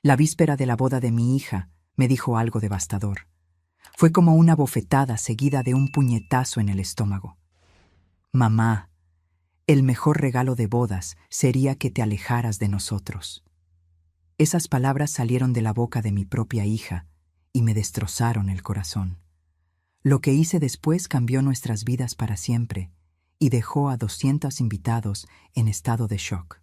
La víspera de la boda de mi hija, me dijo algo devastador. Fue como una bofetada seguida de un puñetazo en el estómago. Mamá, el mejor regalo de bodas sería que te alejaras de nosotros. Esas palabras salieron de la boca de mi propia hija y me destrozaron el corazón. Lo que hice después cambió nuestras vidas para siempre y dejó a 200 invitados en estado de shock.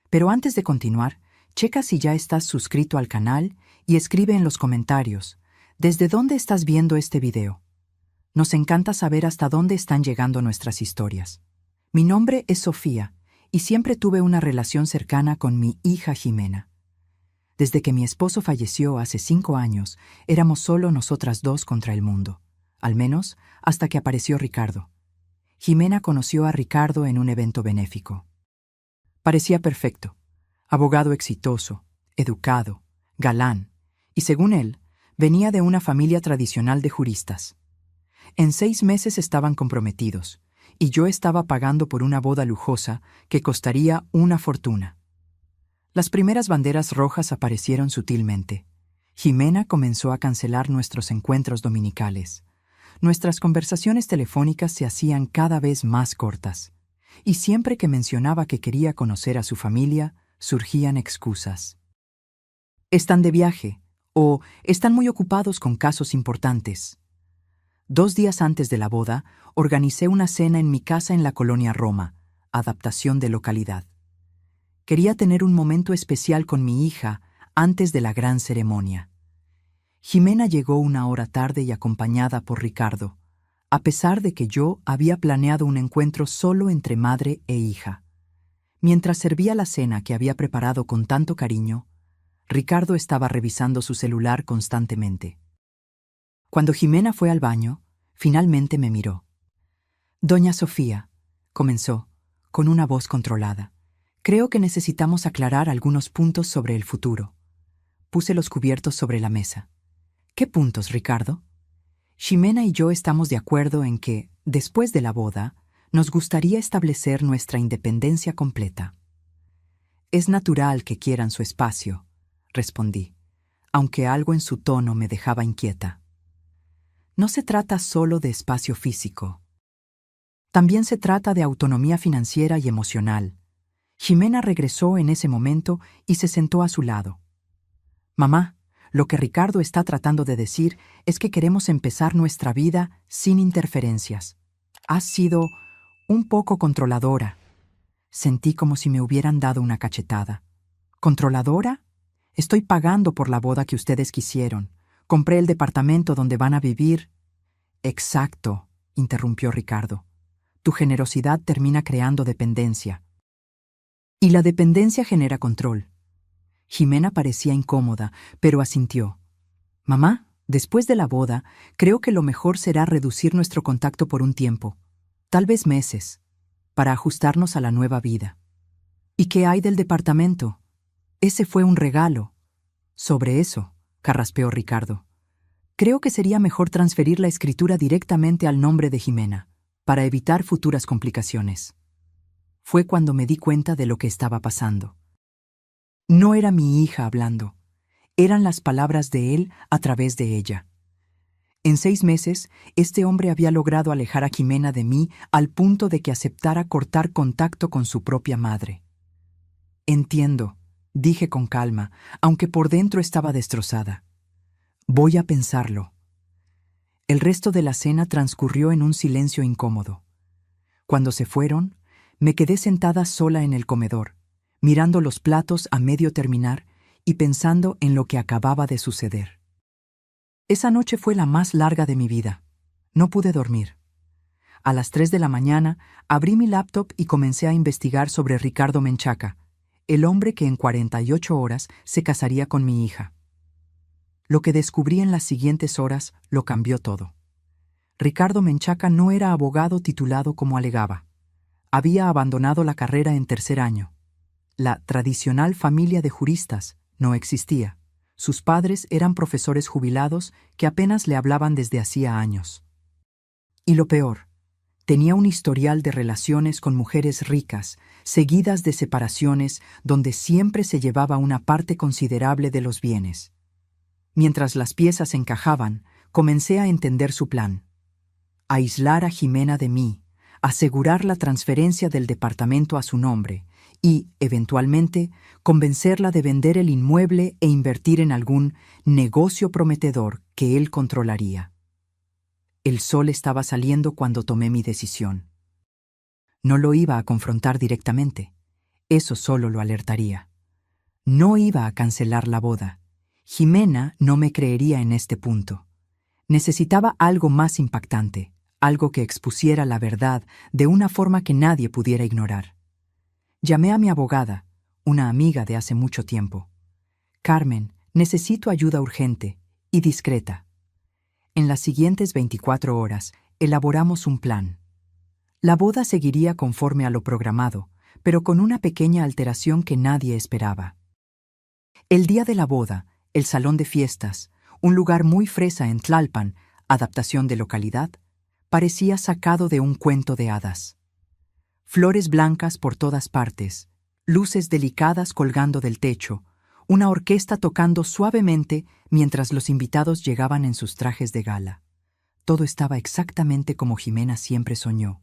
Pero antes de continuar, checa si ya estás suscrito al canal y escribe en los comentarios ¿desde dónde estás viendo este video? Nos encanta saber hasta dónde están llegando nuestras historias. Mi nombre es Sofía y siempre tuve una relación cercana con mi hija Jimena. Desde que mi esposo falleció hace 5 años, éramos solo nosotras dos contra el mundo, al menos hasta que apareció Ricardo. Jimena conoció a Ricardo en un evento benéfico. Parecía perfecto, abogado exitoso, educado, galán, y según él, venía de una familia tradicional de juristas. En 6 meses estaban comprometidos, y yo estaba pagando por una boda lujosa que costaría una fortuna. Las primeras banderas rojas aparecieron sutilmente. Jimena comenzó a cancelar nuestros encuentros dominicales. Nuestras conversaciones telefónicas se hacían cada vez más cortas, y siempre que mencionaba que quería conocer a su familia, surgían excusas. Están de viaje, o están muy ocupados con casos importantes. 2 días antes de la boda, organicé una cena en mi casa en la colonia Roma, adaptación de localidad. Quería tener un momento especial con mi hija antes de la gran ceremonia. Jimena llegó 1 hora tarde y acompañada por Ricardo, a pesar de que yo había planeado un encuentro solo entre madre e hija. Mientras servía la cena que había preparado con tanto cariño, Ricardo estaba revisando su celular constantemente. Cuando Jimena fue al baño, finalmente me miró. «Doña Sofía», comenzó, con una voz controlada, «creo que necesitamos aclarar algunos puntos sobre el futuro». Puse los cubiertos sobre la mesa. «¿Qué puntos, Ricardo?» «Ximena y yo estamos de acuerdo en que, después de la boda, nos gustaría establecer nuestra independencia completa». «Es natural que quieran su espacio», respondí, aunque algo en su tono me dejaba inquieta. No se trata solo de espacio físico. También se trata de autonomía financiera y emocional. Jimena regresó en ese momento y se sentó a su lado. «Mamá, lo que Ricardo está tratando de decir es que queremos empezar nuestra vida sin interferencias. Has sido un poco controladora». Sentí como si me hubieran dado una cachetada. ¿Controladora? Estoy pagando por la boda que ustedes quisieron. Compré el departamento donde van a vivir. Exacto, interrumpió Ricardo. Tu generosidad termina creando dependencia. Y la dependencia genera control. Jimena parecía incómoda, pero asintió. Mamá, después de la boda, creo que lo mejor será reducir nuestro contacto por un tiempo, tal vez meses, para ajustarnos a la nueva vida. ¿Y qué hay del departamento? Ese fue un regalo. Sobre eso, carraspeó Ricardo. Creo que sería mejor transferir la escritura directamente al nombre de Jimena, para evitar futuras complicaciones. Fue cuando me di cuenta de lo que estaba pasando. No era mi hija hablando, eran las palabras de él a través de ella. En 6 meses, este hombre había logrado alejar a Jimena de mí al punto de que aceptara cortar contacto con su propia madre. Entiendo, dije con calma, aunque por dentro estaba destrozada. Voy a pensarlo. El resto de la cena transcurrió en un silencio incómodo. Cuando se fueron, me quedé sentada sola en el comedor, mirando los platos a medio terminar y pensando en lo que acababa de suceder. Esa noche fue la más larga de mi vida. No pude dormir. A las 3 de la mañana abrí mi laptop y comencé a investigar sobre Ricardo Menchaca, el hombre que en 48 horas se casaría con mi hija. Lo que descubrí en las siguientes horas lo cambió todo. Ricardo Menchaca no era abogado titulado como alegaba. Había abandonado la carrera en 3er año. La tradicional familia de juristas no existía. Sus padres eran profesores jubilados que apenas le hablaban desde hacía años. Y lo peor, Tenía un historial de relaciones con mujeres ricas, seguidas de separaciones donde siempre se llevaba una parte considerable de los bienes. Mientras las piezas encajaban, comencé a entender su plan. Aislar a Jimena de mí, asegurar la transferencia del departamento a su nombre y, eventualmente, convencerla de vender el inmueble e invertir en algún negocio prometedor que él controlaría. El sol estaba saliendo cuando tomé mi decisión. No lo iba a confrontar directamente. Eso solo lo alertaría. No iba a cancelar la boda. Jimena no me creería en este punto. Necesitaba algo más impactante, algo que expusiera la verdad de una forma que nadie pudiera ignorar. Llamé a mi abogada, una amiga de hace mucho tiempo. Carmen, necesito ayuda urgente y discreta. En las siguientes 24 horas, elaboramos un plan. La boda seguiría conforme a lo programado, pero con una pequeña alteración que nadie esperaba. El día de la boda, el salón de fiestas, un lugar muy fresa en Tlalpan, adaptación de localidad, parecía sacado de un cuento de hadas. Flores blancas por todas partes, luces delicadas colgando del techo, una orquesta tocando suavemente mientras los invitados llegaban en sus trajes de gala. Todo estaba exactamente como Jimena siempre soñó.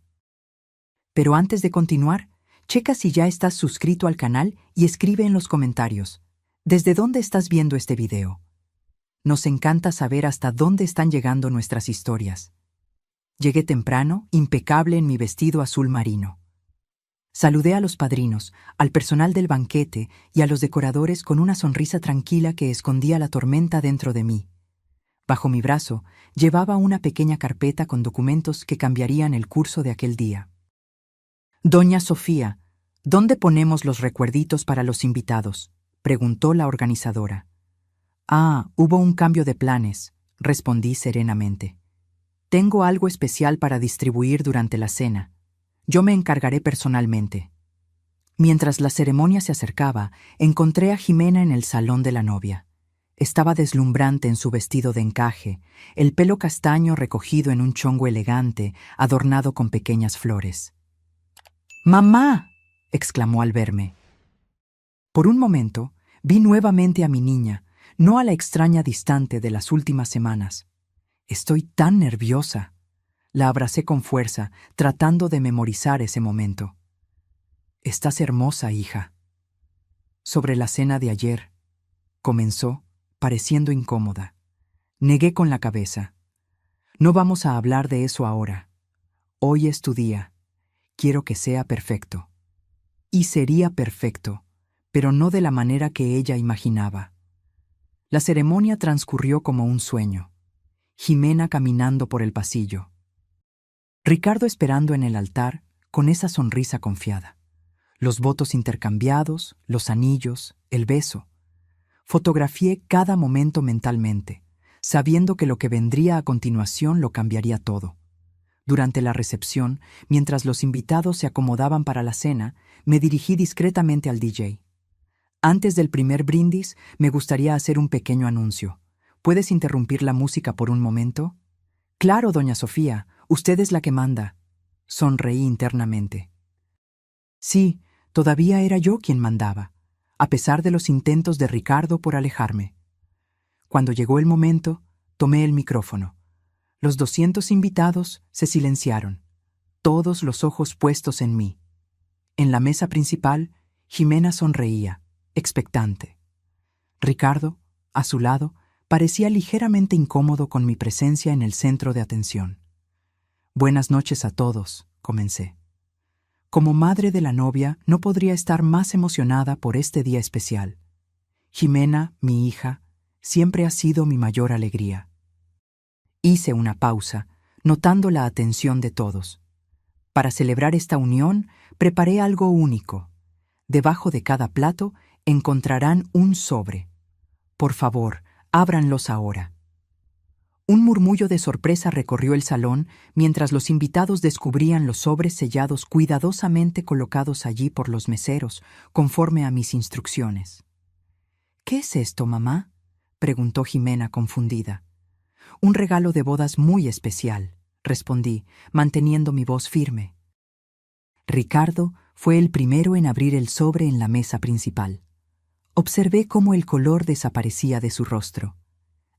Pero antes de continuar, checa si ya estás suscrito al canal y escribe en los comentarios, ¿desde dónde estás viendo este video? Nos encanta saber hasta dónde están llegando nuestras historias. Llegué temprano, impecable en mi vestido azul marino. Saludé a los padrinos, al personal del banquete y a los decoradores con una sonrisa tranquila que escondía la tormenta dentro de mí. Bajo mi brazo llevaba una pequeña carpeta con documentos que cambiarían el curso de aquel día. «Doña Sofía, ¿dónde ponemos los recuerditos para los invitados?», preguntó la organizadora. «Ah, hubo un cambio de planes», respondí serenamente. «Tengo algo especial para distribuir durante la cena. Yo me encargaré personalmente». Mientras la ceremonia se acercaba, encontré a Jimena en el salón de la novia. Estaba deslumbrante en su vestido de encaje, el pelo castaño recogido en un chongo elegante, adornado con pequeñas flores. «¡Mamá!», exclamó al verme. Por un momento, vi nuevamente a mi niña, no a la extraña distante de las últimas semanas. «Estoy tan nerviosa». La abracé con fuerza, tratando de memorizar ese momento. «Estás hermosa, hija». «Sobre la cena de ayer», comenzó, pareciendo incómoda. Negué con la cabeza. «No vamos a hablar de eso ahora. Hoy es tu día. Quiero que sea perfecto». Y sería perfecto, pero no de la manera que ella imaginaba. La ceremonia transcurrió como un sueño. Jimena caminando por el pasillo. Ricardo esperando en el altar, con esa sonrisa confiada. Los votos intercambiados, los anillos, el beso. Fotografié cada momento mentalmente, sabiendo que lo que vendría a continuación lo cambiaría todo. Durante la recepción, mientras los invitados se acomodaban para la cena, me dirigí discretamente al DJ. «Antes del primer brindis, me gustaría hacer un pequeño anuncio. ¿Puedes interrumpir la música por un momento?» «Claro, doña Sofía, usted es la que manda». Sonreí internamente. Sí, todavía era yo quien mandaba, a pesar de los intentos de Ricardo por alejarme. Cuando llegó el momento, tomé el micrófono. Los 200 invitados se silenciaron, todos los ojos puestos en mí. En la mesa principal, Jimena sonreía, expectante. Ricardo, a su lado, parecía ligeramente incómodo con mi presencia en el centro de atención. «Buenas noches a todos», comencé. Como madre de la novia, no podría estar más emocionada por este día especial. Jimena, mi hija, siempre ha sido mi mayor alegría. Hice una pausa, notando la atención de todos. Para celebrar esta unión, preparé algo único. Debajo de cada plato encontrarán un sobre. Por favor, ábranlos ahora. Un murmullo de sorpresa recorrió el salón mientras los invitados descubrían los sobres sellados cuidadosamente colocados allí por los meseros, conforme a mis instrucciones. «¿Qué es esto, mamá?», preguntó Jimena confundida. «Un regalo de bodas muy especial», respondí, manteniendo mi voz firme. Ricardo fue el primero en abrir el sobre en la mesa principal. Observé cómo el color desaparecía de su rostro.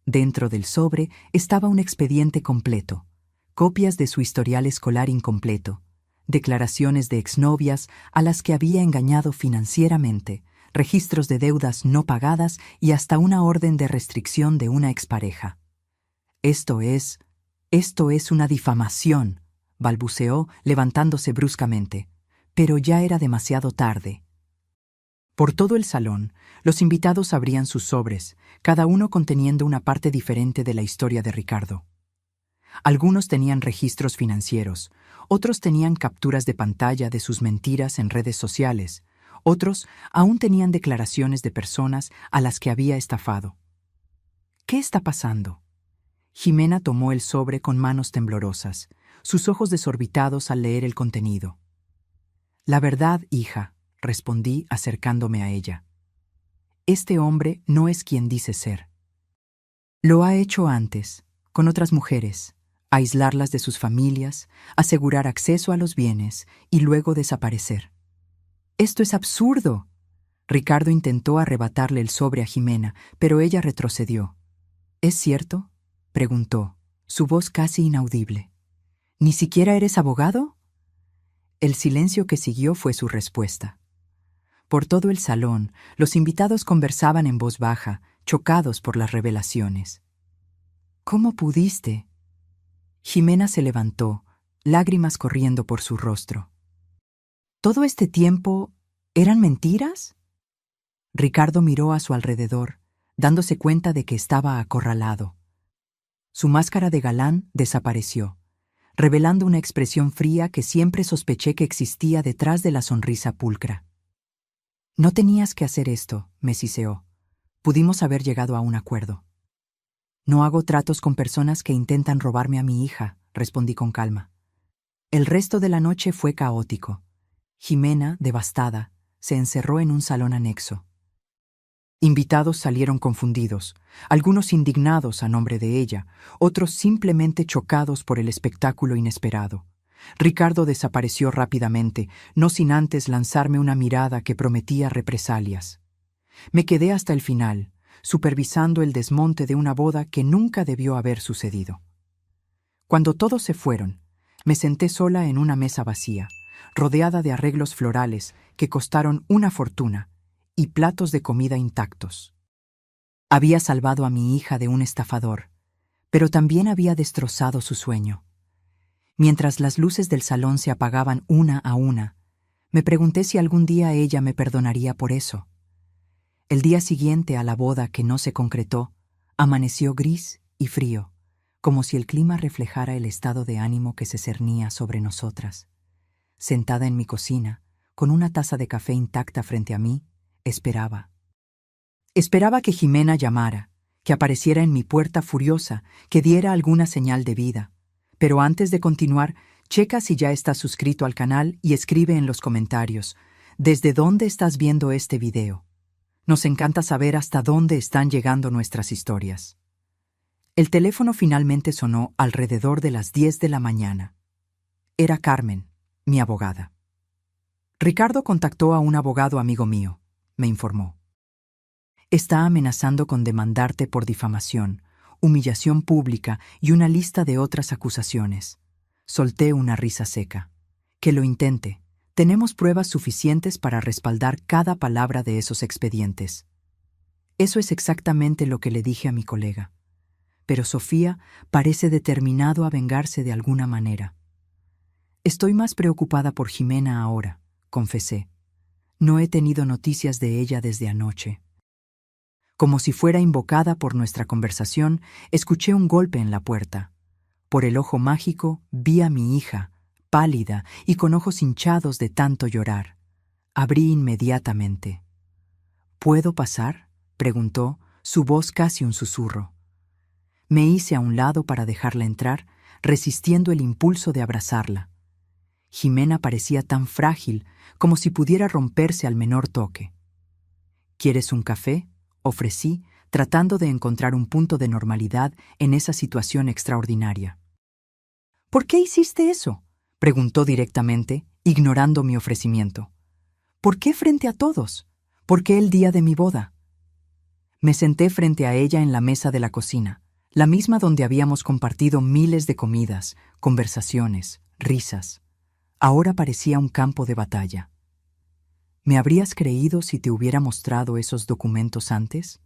Dentro del sobre estaba un expediente completo, copias de su historial escolar incompleto, declaraciones de exnovias a las que había engañado financieramente, registros de deudas no pagadas y hasta una orden de restricción de una expareja. Esto es una difamación, balbuceó, levantándose bruscamente, pero ya era demasiado tarde. Por todo el salón, los invitados abrían sus sobres, cada uno conteniendo una parte diferente de la historia de Ricardo. Algunos tenían registros financieros, otros tenían capturas de pantalla de sus mentiras en redes sociales, otros aún tenían declaraciones de personas a las que había estafado. ¿Qué está pasando? Jimena tomó el sobre con manos temblorosas, sus ojos desorbitados al leer el contenido. La verdad, hija, respondí acercándome a ella. Este hombre no es quien dice ser. Lo ha hecho antes, con otras mujeres, aislarlas de sus familias, asegurar acceso a los bienes y luego desaparecer. ¡Esto es absurdo! Ricardo intentó arrebatarle el sobre a Jimena, pero ella retrocedió. ¿Es cierto?, preguntó, su voz casi inaudible. ¿Ni siquiera eres abogado? El silencio que siguió fue su respuesta. Por todo el salón, los invitados conversaban en voz baja, chocados por las revelaciones. ¿Cómo pudiste? Jimena se levantó, lágrimas corriendo por su rostro. ¿Todo este tiempo eran mentiras? Ricardo miró a su alrededor, dándose cuenta de que estaba acorralado. Su máscara de galán desapareció, revelando una expresión fría que siempre sospeché que existía detrás de la sonrisa pulcra. No tenías que hacer esto, me siseó. Pudimos haber llegado a un acuerdo. No hago tratos con personas que intentan robarme a mi hija, respondí con calma. El resto de la noche fue caótico. Jimena, devastada, se encerró en un salón anexo. Invitados salieron confundidos, algunos indignados a nombre de ella, otros simplemente chocados por el espectáculo inesperado. Ricardo desapareció rápidamente, no sin antes lanzarme una mirada que prometía represalias. Me quedé hasta el final, supervisando el desmonte de una boda que nunca debió haber sucedido. Cuando todos se fueron, me senté sola en una mesa vacía, rodeada de arreglos florales que costaron una fortuna y platos de comida intactos. Había salvado a mi hija de un estafador, pero también había destrozado su sueño. Mientras las luces del salón se apagaban una a una, me pregunté si algún día ella me perdonaría por eso. El día siguiente a la boda que no se concretó, amaneció gris y frío, como si el clima reflejara el estado de ánimo que se cernía sobre nosotras. Sentada en mi cocina, con una taza de café intacta frente a mí, esperaba. Esperaba que Jimena llamara, que apareciera en mi puerta furiosa, que diera alguna señal de vida. Pero antes de continuar, checa si ya estás suscrito al canal y escribe en los comentarios ¿desde dónde estás viendo este video? Nos encanta saber hasta dónde están llegando nuestras historias. El teléfono finalmente sonó alrededor de las 10 de la mañana. Era Carmen, mi abogada. Ricardo contactó a un abogado amigo mío, me informó. Está amenazando con demandarte por difamación, humillación pública y una lista de otras acusaciones. Solté una risa seca. Que lo intente. Tenemos pruebas suficientes para respaldar cada palabra de esos expedientes. Eso es exactamente lo que le dije a mi colega. Pero Sofía parece determinado a vengarse de alguna manera. Estoy más preocupada por Jimena ahora, confesé. No he tenido noticias de ella desde anoche. Como si fuera invocada por nuestra conversación, escuché un golpe en la puerta. Por el ojo mágico vi a mi hija, pálida y con ojos hinchados de tanto llorar. Abrí inmediatamente. ¿Puedo pasar?, preguntó, su voz casi un susurro. Me hice a un lado para dejarla entrar, resistiendo el impulso de abrazarla. Jimena parecía tan frágil como si pudiera romperse al menor toque. ¿Quieres un café?, ofrecí, tratando de encontrar un punto de normalidad en esa situación extraordinaria. ¿Por qué hiciste eso?, preguntó directamente, ignorando mi ofrecimiento. ¿Por qué frente a todos? ¿Por qué el día de mi boda? Me senté frente a ella en la mesa de la cocina, la misma donde habíamos compartido miles de comidas, conversaciones, risas. Ahora parecía un campo de batalla. ¿Me habrías creído si te hubiera mostrado esos documentos antes?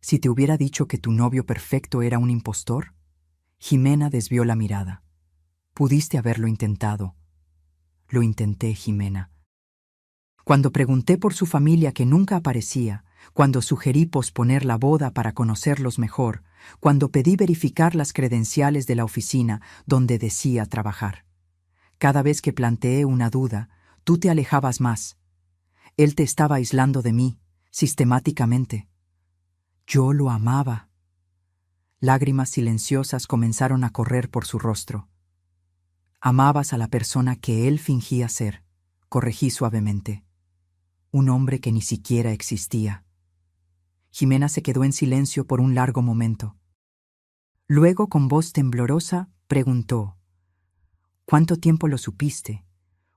¿Si te hubiera dicho que tu novio perfecto era un impostor? Jimena desvió la mirada. Pudiste haberlo intentado. Lo intenté, Jimena. Cuando pregunté por su familia que nunca aparecía, cuando sugerí posponer la boda para conocerlos mejor, cuando pedí verificar las credenciales de la oficina donde decía trabajar. Cada vez que planteé una duda, tú te alejabas más. Él te estaba aislando de mí, sistemáticamente. Yo lo amaba. Lágrimas silenciosas comenzaron a correr por su rostro. Amabas a la persona que él fingía ser, corregí suavemente. Un hombre que ni siquiera existía. Jimena se quedó en silencio por un largo momento. Luego, con voz temblorosa, preguntó: ¿Cuánto tiempo lo supiste?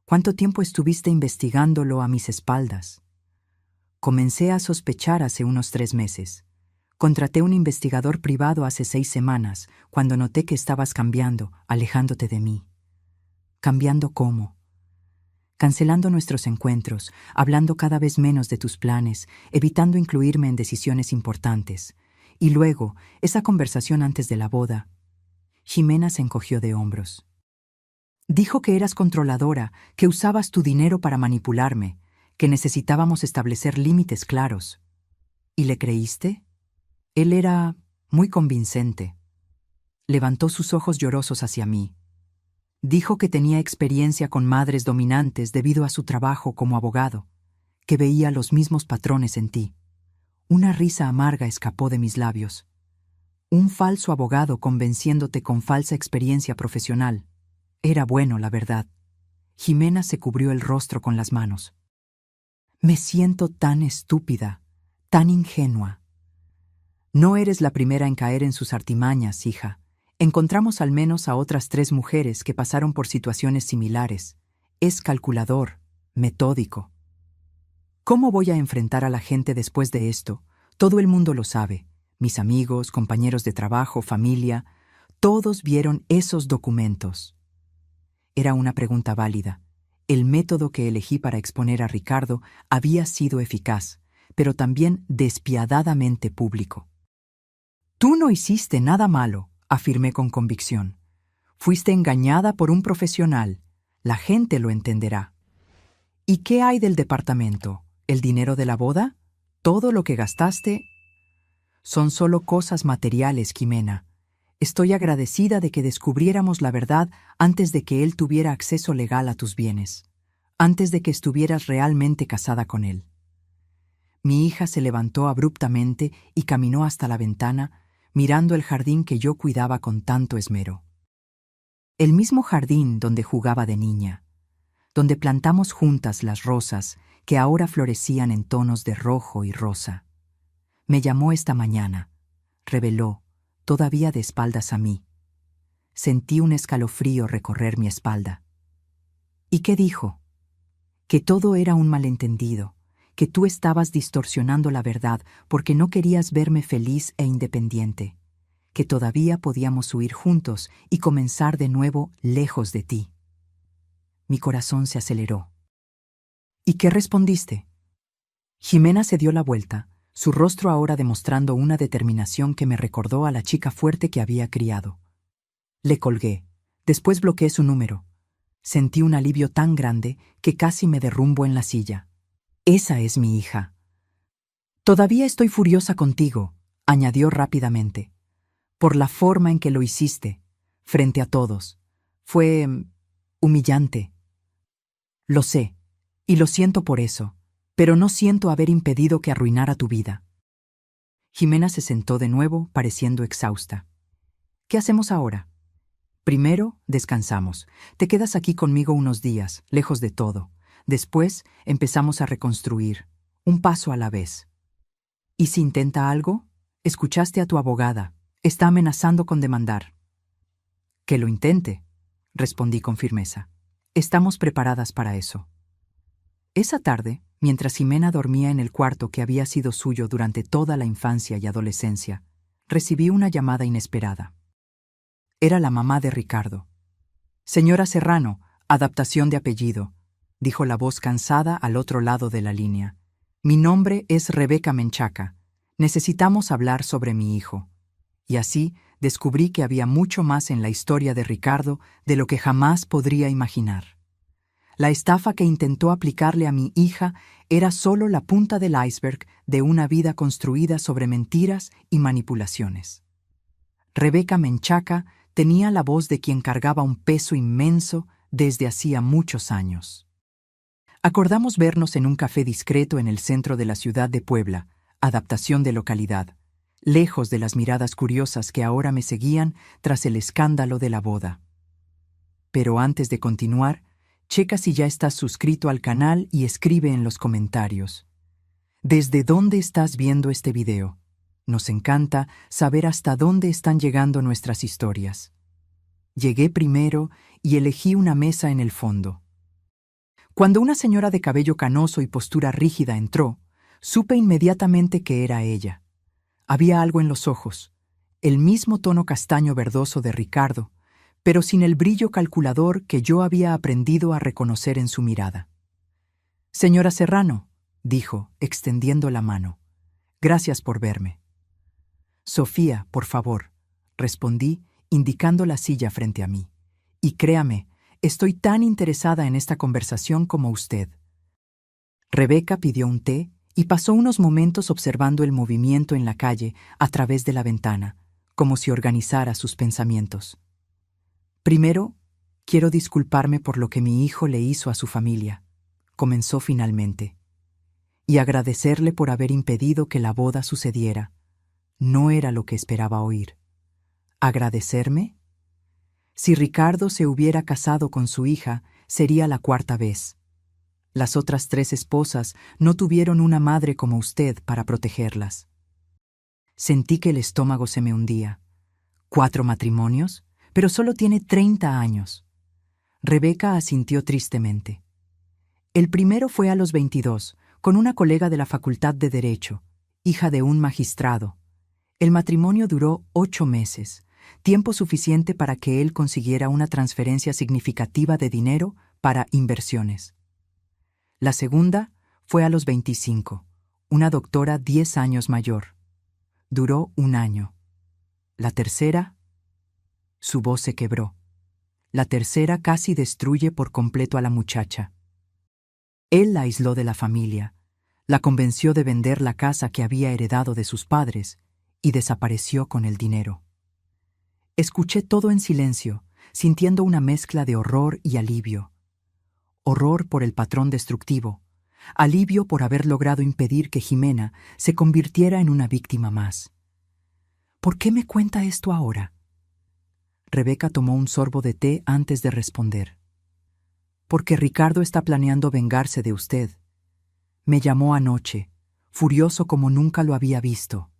¿Cuánto tiempo estuviste investigándolo a mis espaldas? Comencé a sospechar hace unos 3 meses. Contraté un investigador privado hace 6 semanas, cuando noté que estabas cambiando, alejándote de mí. ¿Cambiando cómo? Cancelando nuestros encuentros, hablando cada vez menos de tus planes, evitando incluirme en decisiones importantes. Y luego, esa conversación antes de la boda. Jimena se encogió de hombros. Dijo que eras controladora, que usabas tu dinero para manipularme, que necesitábamos establecer límites claros. ¿Y le creíste? Él era muy convincente. Levantó sus ojos llorosos hacia mí. Dijo que tenía experiencia con madres dominantes debido a su trabajo como abogado, que veía los mismos patrones en ti. Una risa amarga escapó de mis labios. Un falso abogado convenciéndote con falsa experiencia profesional. Era bueno, la verdad. Jimena se cubrió el rostro con las manos. Me siento tan estúpida, tan ingenua. No eres la primera en caer en sus artimañas, hija. Encontramos al menos a otras 3 mujeres que pasaron por situaciones similares. Es calculador, metódico. ¿Cómo voy a enfrentar a la gente después de esto? Todo el mundo lo sabe. Mis amigos, compañeros de trabajo, familia, todos vieron esos documentos. Era una pregunta válida. El método que elegí para exponer a Ricardo había sido eficaz, pero también despiadadamente público. Tú no hiciste nada malo, afirmé con convicción. Fuiste engañada por un profesional. La gente lo entenderá. ¿Y qué hay del departamento? ¿El dinero de la boda? ¿Todo lo que gastaste? Son solo cosas materiales, Jimena. Estoy agradecida de que descubriéramos la verdad antes de que él tuviera acceso legal a tus bienes, antes de que estuvieras realmente casada con él. Mi hija se levantó abruptamente y caminó hasta la ventana, mirando el jardín que yo cuidaba con tanto esmero. El mismo jardín donde jugaba de niña, donde plantamos juntas las rosas que ahora florecían en tonos de rojo y rosa. Me llamó esta mañana, reveló, todavía de espaldas a mí. Sentí un escalofrío recorrer mi espalda. ¿Y qué dijo? Que todo era un malentendido, que tú estabas distorsionando la verdad porque no querías verme feliz e independiente, que todavía podíamos huir juntos y comenzar de nuevo lejos de ti. Mi corazón se aceleró. ¿Y qué respondiste? Jimena se dio la vuelta, su rostro ahora demostrando una determinación que me recordó a la chica fuerte que había criado. Le colgué, después bloqueé su número. Sentí un alivio tan grande que casi me derrumbo en la silla. Esa es mi hija. Todavía estoy furiosa contigo, añadió rápidamente, por la forma en que lo hiciste, frente a todos. Fue humillante. Lo sé, y lo siento por eso, pero no siento haber impedido que arruinara tu vida. Jimena se sentó de nuevo, pareciendo exhausta. ¿Qué hacemos ahora? Primero, descansamos. Te quedas aquí conmigo unos días, lejos de todo. Después, empezamos a reconstruir, un paso a la vez. ¿Y si intenta algo? Escuchaste a tu abogada. Está amenazando con demandar. Que lo intente, respondí con firmeza. Estamos preparadas para eso. Esa tarde, mientras Jimena dormía en el cuarto que había sido suyo durante toda la infancia y adolescencia, recibí una llamada inesperada. Era la mamá de Ricardo. Señora Serrano, adaptación de apellido, dijo la voz cansada al otro lado de la línea. Mi nombre es Rebeca Menchaca. Necesitamos hablar sobre mi hijo. Y así descubrí que había mucho más en la historia de Ricardo de lo que jamás podría imaginar. La estafa que intentó aplicarle a mi hija era solo la punta del iceberg de una vida construida sobre mentiras y manipulaciones. Rebeca Menchaca tenía la voz de quien cargaba un peso inmenso desde hacía muchos años. Acordamos vernos en un café discreto en el centro de la ciudad de Puebla, adaptación de localidad, lejos de las miradas curiosas que ahora me seguían tras el escándalo de la boda. Pero antes de continuar, checa si ya estás suscrito al canal y escribe en los comentarios. ¿Desde dónde estás viendo este video? Nos encanta saber hasta dónde están llegando nuestras historias. Llegué primero y elegí una mesa en el fondo. Cuando una señora de cabello canoso y postura rígida entró, supe inmediatamente que era ella. Había algo en los ojos, el mismo tono castaño verdoso de Ricardo, pero sin el brillo calculador que yo había aprendido a reconocer en su mirada. Señora Serrano, dijo, extendiendo la mano. Gracias por verme. Sofía, por favor, respondí, indicando la silla frente a mí. Y créame, estoy tan interesada en esta conversación como usted. Rebeca pidió un té y pasó unos momentos observando el movimiento en la calle a través de la ventana, como si organizara sus pensamientos. Primero, quiero disculparme por lo que mi hijo le hizo a su familia, comenzó finalmente, y agradecerle por haber impedido que la boda sucediera. No era lo que esperaba oír. ¿Agradecerme? Si Ricardo se hubiera casado con su hija, sería la cuarta vez. Las otras 3 esposas no tuvieron una madre como usted para protegerlas. Sentí que el estómago se me hundía. ¿4 matrimonios? Pero solo tiene 30 años. Rebeca asintió tristemente. El primero fue a los 22, con una colega de la Facultad de Derecho, hija de un magistrado. El matrimonio duró 8 meses, tiempo suficiente para que él consiguiera una transferencia significativa de dinero para inversiones. La segunda fue a los 25, una doctora 10 años mayor. Duró 1 año. La tercera... Su voz se quebró. La tercera casi destruye por completo a la muchacha. Él la aisló de la familia, la convenció de vender la casa que había heredado de sus padres y desapareció con el dinero. Escuché todo en silencio, sintiendo una mezcla de horror y alivio. Horror por el patrón destructivo, alivio por haber logrado impedir que Jimena se convirtiera en una víctima más. ¿Por qué me cuenta esto ahora? Rebeca tomó un sorbo de té antes de responder. Porque Ricardo está planeando vengarse de usted. Me llamó anoche, furioso como nunca lo había visto.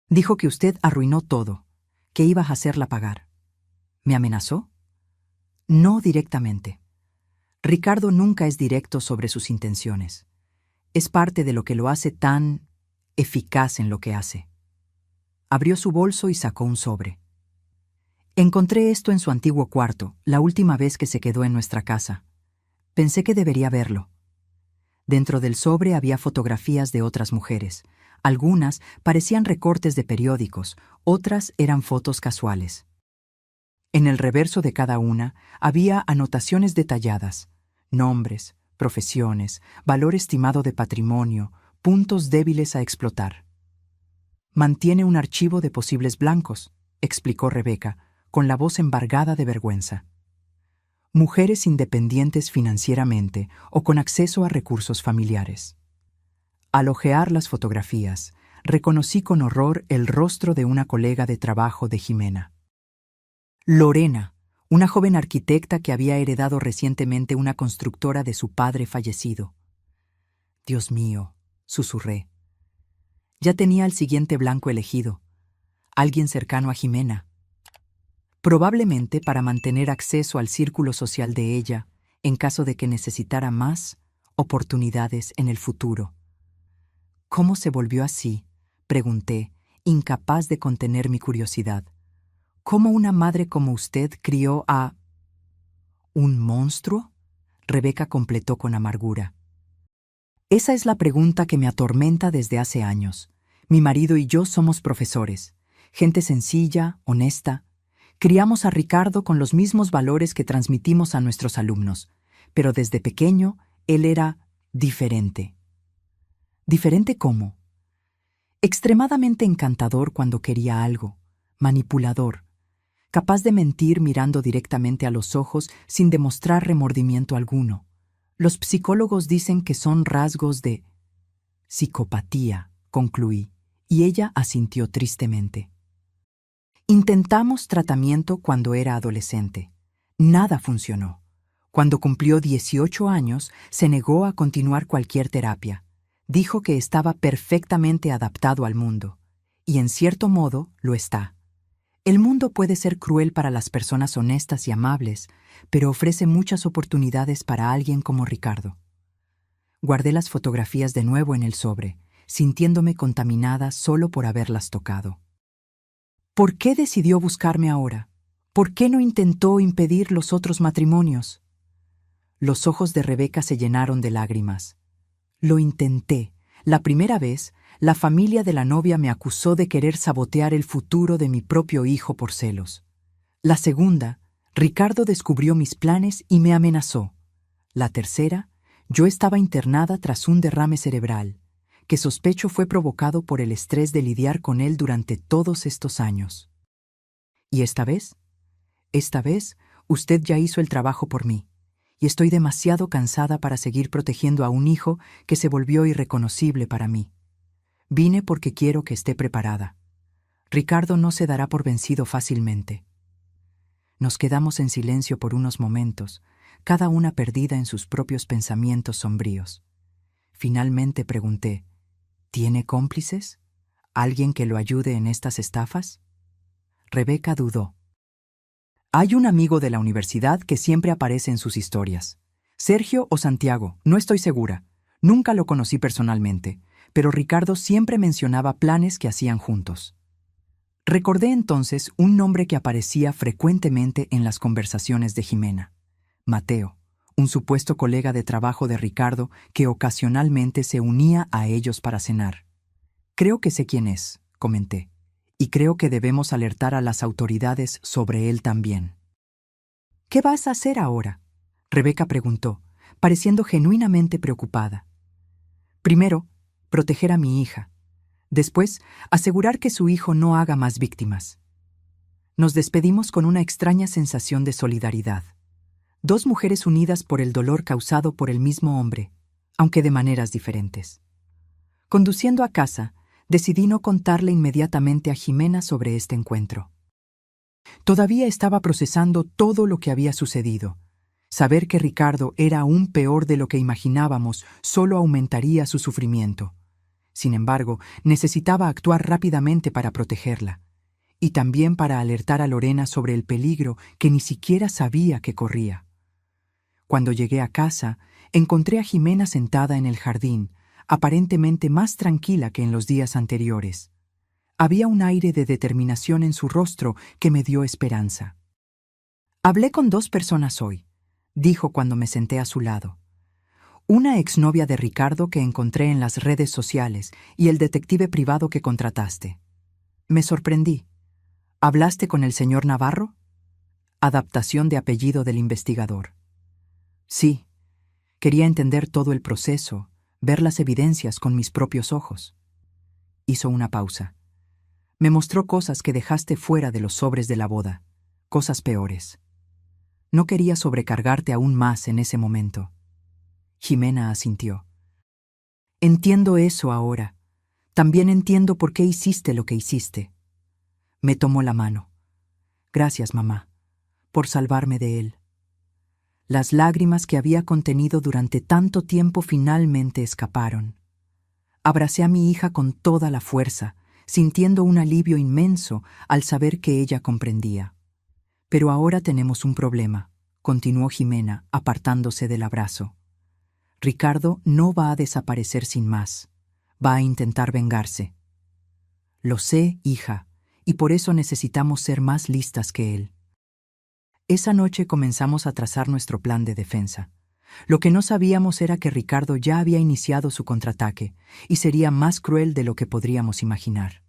Dijo que usted arruinó todo, que iba a hacerla pagar. ¿Me amenazó? No directamente. Ricardo nunca es directo sobre sus intenciones. Es parte de lo que lo hace tan eficaz en lo que hace. Abrió su bolso y sacó un sobre. Encontré esto en su antiguo cuarto, la última vez que se quedó en nuestra casa. Pensé que debería verlo. Dentro del sobre había fotografías de otras mujeres. Algunas parecían recortes de periódicos, otras eran fotos casuales. En el reverso de cada una había anotaciones detalladas, nombres, profesiones, valor estimado de patrimonio, puntos débiles a explotar. Mantiene un archivo de posibles blancos, explicó Rebeca, con la voz embargada de vergüenza. Mujeres independientes financieramente o con acceso a recursos familiares. Al ojear las fotografías, reconocí con horror el rostro de una colega de trabajo de Jimena. Lorena, una joven arquitecta que había heredado recientemente una constructora de su padre fallecido. Dios mío, susurré. Ya tenía el siguiente blanco elegido. Alguien cercano a Jimena. probablemente para mantener acceso al círculo social de ella en caso de que necesitara más oportunidades en el futuro. ¿Cómo se volvió así?, pregunté, incapaz de contener mi curiosidad. ¿Cómo una madre como usted crió a un monstruo?, Rebeca completó con amargura. Esa es la pregunta que me atormenta desde hace años. Mi marido y yo somos profesores, gente sencilla, honesta. Criamos a Ricardo con los mismos valores que transmitimos a nuestros alumnos, pero desde pequeño él era diferente. ¿Diferente cómo? Extremadamente encantador cuando quería algo, manipulador, capaz de mentir mirando directamente a los ojos sin demostrar remordimiento alguno. Los psicólogos dicen que son rasgos de psicopatía, concluí, y ella asintió tristemente. Intentamos tratamiento cuando era adolescente. Nada funcionó. Cuando cumplió 18 años, se negó a continuar cualquier terapia. Dijo que estaba perfectamente adaptado al mundo, y en cierto modo lo está. El mundo puede ser cruel para las personas honestas y amables, pero ofrece muchas oportunidades para alguien como Ricardo. Guardé las fotografías de nuevo en el sobre, sintiéndome contaminada solo por haberlas tocado. ¿Por qué decidió buscarme ahora? ¿Por qué no intentó impedir los otros matrimonios? Los ojos de Rebeca se llenaron de lágrimas. Lo intenté. La primera vez, la familia de la novia me acusó de querer sabotear el futuro de mi propio hijo por celos. La segunda, Ricardo descubrió mis planes y me amenazó. La tercera, yo estaba internada tras un derrame cerebral, que sospecho fue provocado por el estrés de lidiar con él durante todos estos años. ¿Y esta vez? Esta vez, usted ya hizo el trabajo por mí, y estoy demasiado cansada para seguir protegiendo a un hijo que se volvió irreconocible para mí. Vine porque quiero que esté preparada. Ricardo no se dará por vencido fácilmente. Nos quedamos en silencio por unos momentos, cada una perdida en sus propios pensamientos sombríos. Finalmente pregunté, ¿tiene cómplices? ¿Alguien que lo ayude en estas estafas? Rebeca dudó. Hay un amigo de la universidad que siempre aparece en sus historias. Sergio o Santiago, no estoy segura. Nunca lo conocí personalmente, pero Ricardo siempre mencionaba planes que hacían juntos. Recordé entonces un nombre que aparecía frecuentemente en las conversaciones de Jimena: Mateo, un supuesto colega de trabajo de Ricardo que ocasionalmente se unía a ellos para cenar. Creo que sé quién es, comenté, y creo que debemos alertar a las autoridades sobre él también. ¿Qué vas a hacer ahora?, Rebeca preguntó, pareciendo genuinamente preocupada. Primero, proteger a mi hija. Después, asegurar que su hijo no haga más víctimas. Nos despedimos con una extraña sensación de solidaridad. Dos mujeres unidas por el dolor causado por el mismo hombre, aunque de maneras diferentes. Conduciendo a casa, decidí no contarle inmediatamente a Jimena sobre este encuentro. Todavía estaba procesando todo lo que había sucedido. Saber que Ricardo era aún peor de lo que imaginábamos solo aumentaría su sufrimiento. Sin embargo, necesitaba actuar rápidamente para protegerla, y también para alertar a Lorena sobre el peligro que ni siquiera sabía que corría. Cuando llegué a casa, encontré a Jimena sentada en el jardín, aparentemente más tranquila que en los días anteriores. Había un aire de determinación en su rostro que me dio esperanza. «Hablé con dos personas hoy», dijo cuando me senté a su lado. «Una exnovia de Ricardo que encontré en las redes sociales y el detective privado que contrataste. Me sorprendí. ¿Hablaste con el señor Navarro?». Adaptación de apellido del investigador. Sí. Quería entender todo el proceso, ver las evidencias con mis propios ojos. Hizo una pausa. Me mostró cosas que dejaste fuera de los sobres de la boda, cosas peores. No quería sobrecargarte aún más en ese momento. Jimena asintió. Entiendo eso ahora. También entiendo por qué hiciste lo que hiciste. Me tomó la mano. Gracias, mamá, por salvarme de él. Las lágrimas que había contenido durante tanto tiempo finalmente escaparon. Abracé a mi hija con toda la fuerza, sintiendo un alivio inmenso al saber que ella comprendía. Pero ahora tenemos un problema, continuó Jimena, apartándose del abrazo. Ricardo no va a desaparecer sin más. Va a intentar vengarse. Lo sé, hija, y por eso necesitamos ser más listas que él. Esa noche comenzamos a trazar nuestro plan de defensa. Lo que no sabíamos era que Ricardo ya había iniciado su contraataque, y sería más cruel de lo que podríamos imaginar.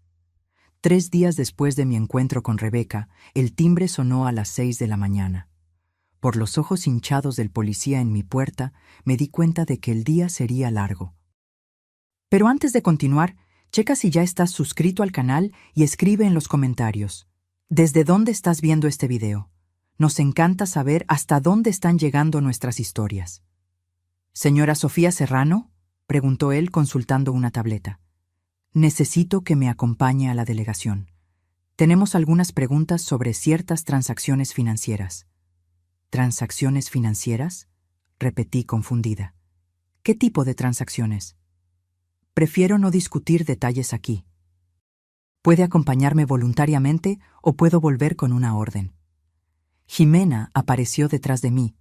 3 días después de mi encuentro con Rebeca, el timbre sonó a las 6 de la mañana. Por los ojos hinchados del policía en mi puerta, me di cuenta de que el día sería largo. Pero antes de continuar, checa si ya estás suscrito al canal y escribe en los comentarios. ¿Desde dónde estás viendo este video? Nos encanta saber hasta dónde están llegando nuestras historias. ¿Señora Sofía Serrano?, preguntó él consultando una tableta. Necesito que me acompañe a la delegación. Tenemos algunas preguntas sobre ciertas transacciones financieras. ¿Transacciones financieras?, repetí confundida. ¿Qué tipo de transacciones? Prefiero no discutir detalles aquí. Puede acompañarme voluntariamente o puedo volver con una orden. Jimena apareció detrás de mí,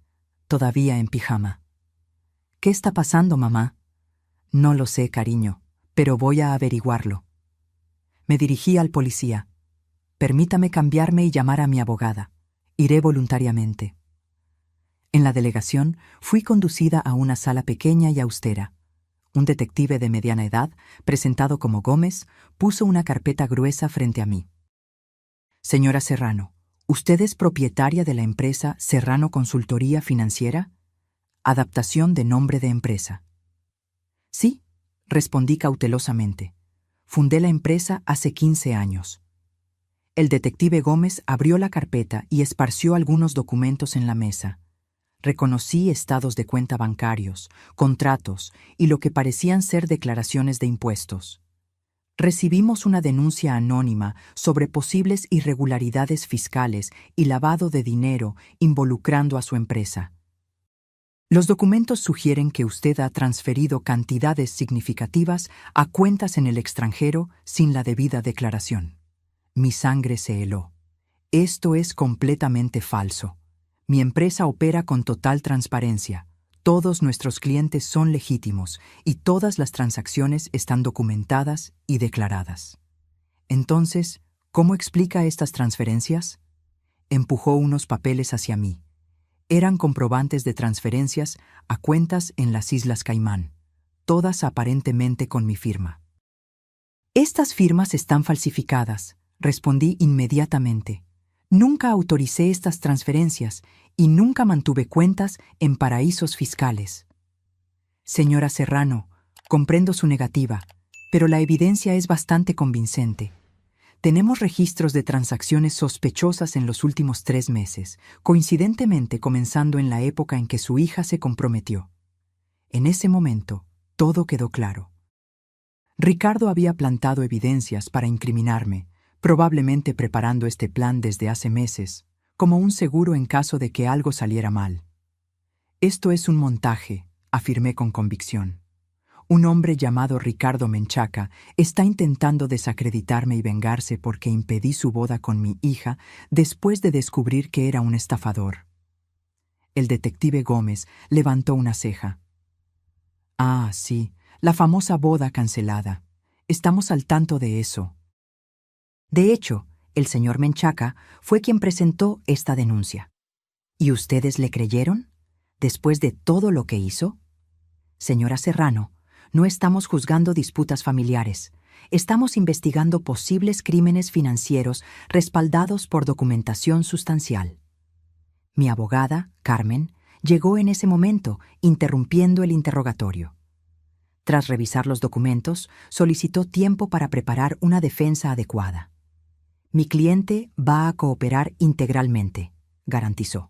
todavía en pijama. ¿Qué está pasando, mamá? No lo sé, cariño, pero voy a averiguarlo. Me dirigí al policía. Permítame cambiarme y llamar a mi abogada. Iré voluntariamente. En la delegación fui conducida a una sala pequeña y austera. Un detective de mediana edad, presentado como Gómez, puso una carpeta gruesa frente a mí. Señora Serrano, ¿usted es propietaria de la empresa Serrano Consultoría Financiera? Adaptación de nombre de empresa. Sí, respondí cautelosamente. Fundé la empresa hace 15 años. El detective Gómez abrió la carpeta y esparció algunos documentos en la mesa. Reconocí estados de cuenta bancarios, contratos y lo que parecían ser declaraciones de impuestos. Recibimos una denuncia anónima sobre posibles irregularidades fiscales y lavado de dinero involucrando a su empresa. Los documentos sugieren que usted ha transferido cantidades significativas a cuentas en el extranjero sin la debida declaración. Mi sangre se heló. Esto es completamente falso. Mi empresa opera con total transparencia. Todos nuestros clientes son legítimos y todas las transacciones están documentadas y declaradas. Entonces, ¿cómo explica estas transferencias? Empujó unos papeles hacia mí. Eran comprobantes de transferencias a cuentas en las Islas Caimán, todas aparentemente con mi firma. Estas firmas están falsificadas, respondí inmediatamente. Nunca autoricé estas transferencias y nunca mantuve cuentas en paraísos fiscales. Señora Serrano, comprendo su negativa, pero la evidencia es bastante convincente. Tenemos registros de transacciones sospechosas en los últimos 3 meses, coincidentemente comenzando en la época en que su hija se comprometió. En ese momento, todo quedó claro. Ricardo había plantado evidencias para incriminarme, probablemente preparando este plan desde hace meses, como un seguro en caso de que algo saliera mal. Esto es un montaje, afirmé con convicción. Un hombre llamado Ricardo Menchaca está intentando desacreditarme y vengarse porque impedí su boda con mi hija después de descubrir que era un estafador. El detective Gómez levantó una ceja. Ah, sí, la famosa boda cancelada. Estamos al tanto de eso. De hecho, el señor Menchaca fue quien presentó esta denuncia. ¿Y ustedes le creyeron? ¿Después de todo lo que hizo? Señora Serrano, no estamos juzgando disputas familiares. Estamos investigando posibles crímenes financieros respaldados por documentación sustancial. Mi abogada, Carmen, llegó en ese momento, interrumpiendo el interrogatorio. Tras revisar los documentos, solicitó tiempo para preparar una defensa adecuada. Mi cliente va a cooperar integralmente, garantizó.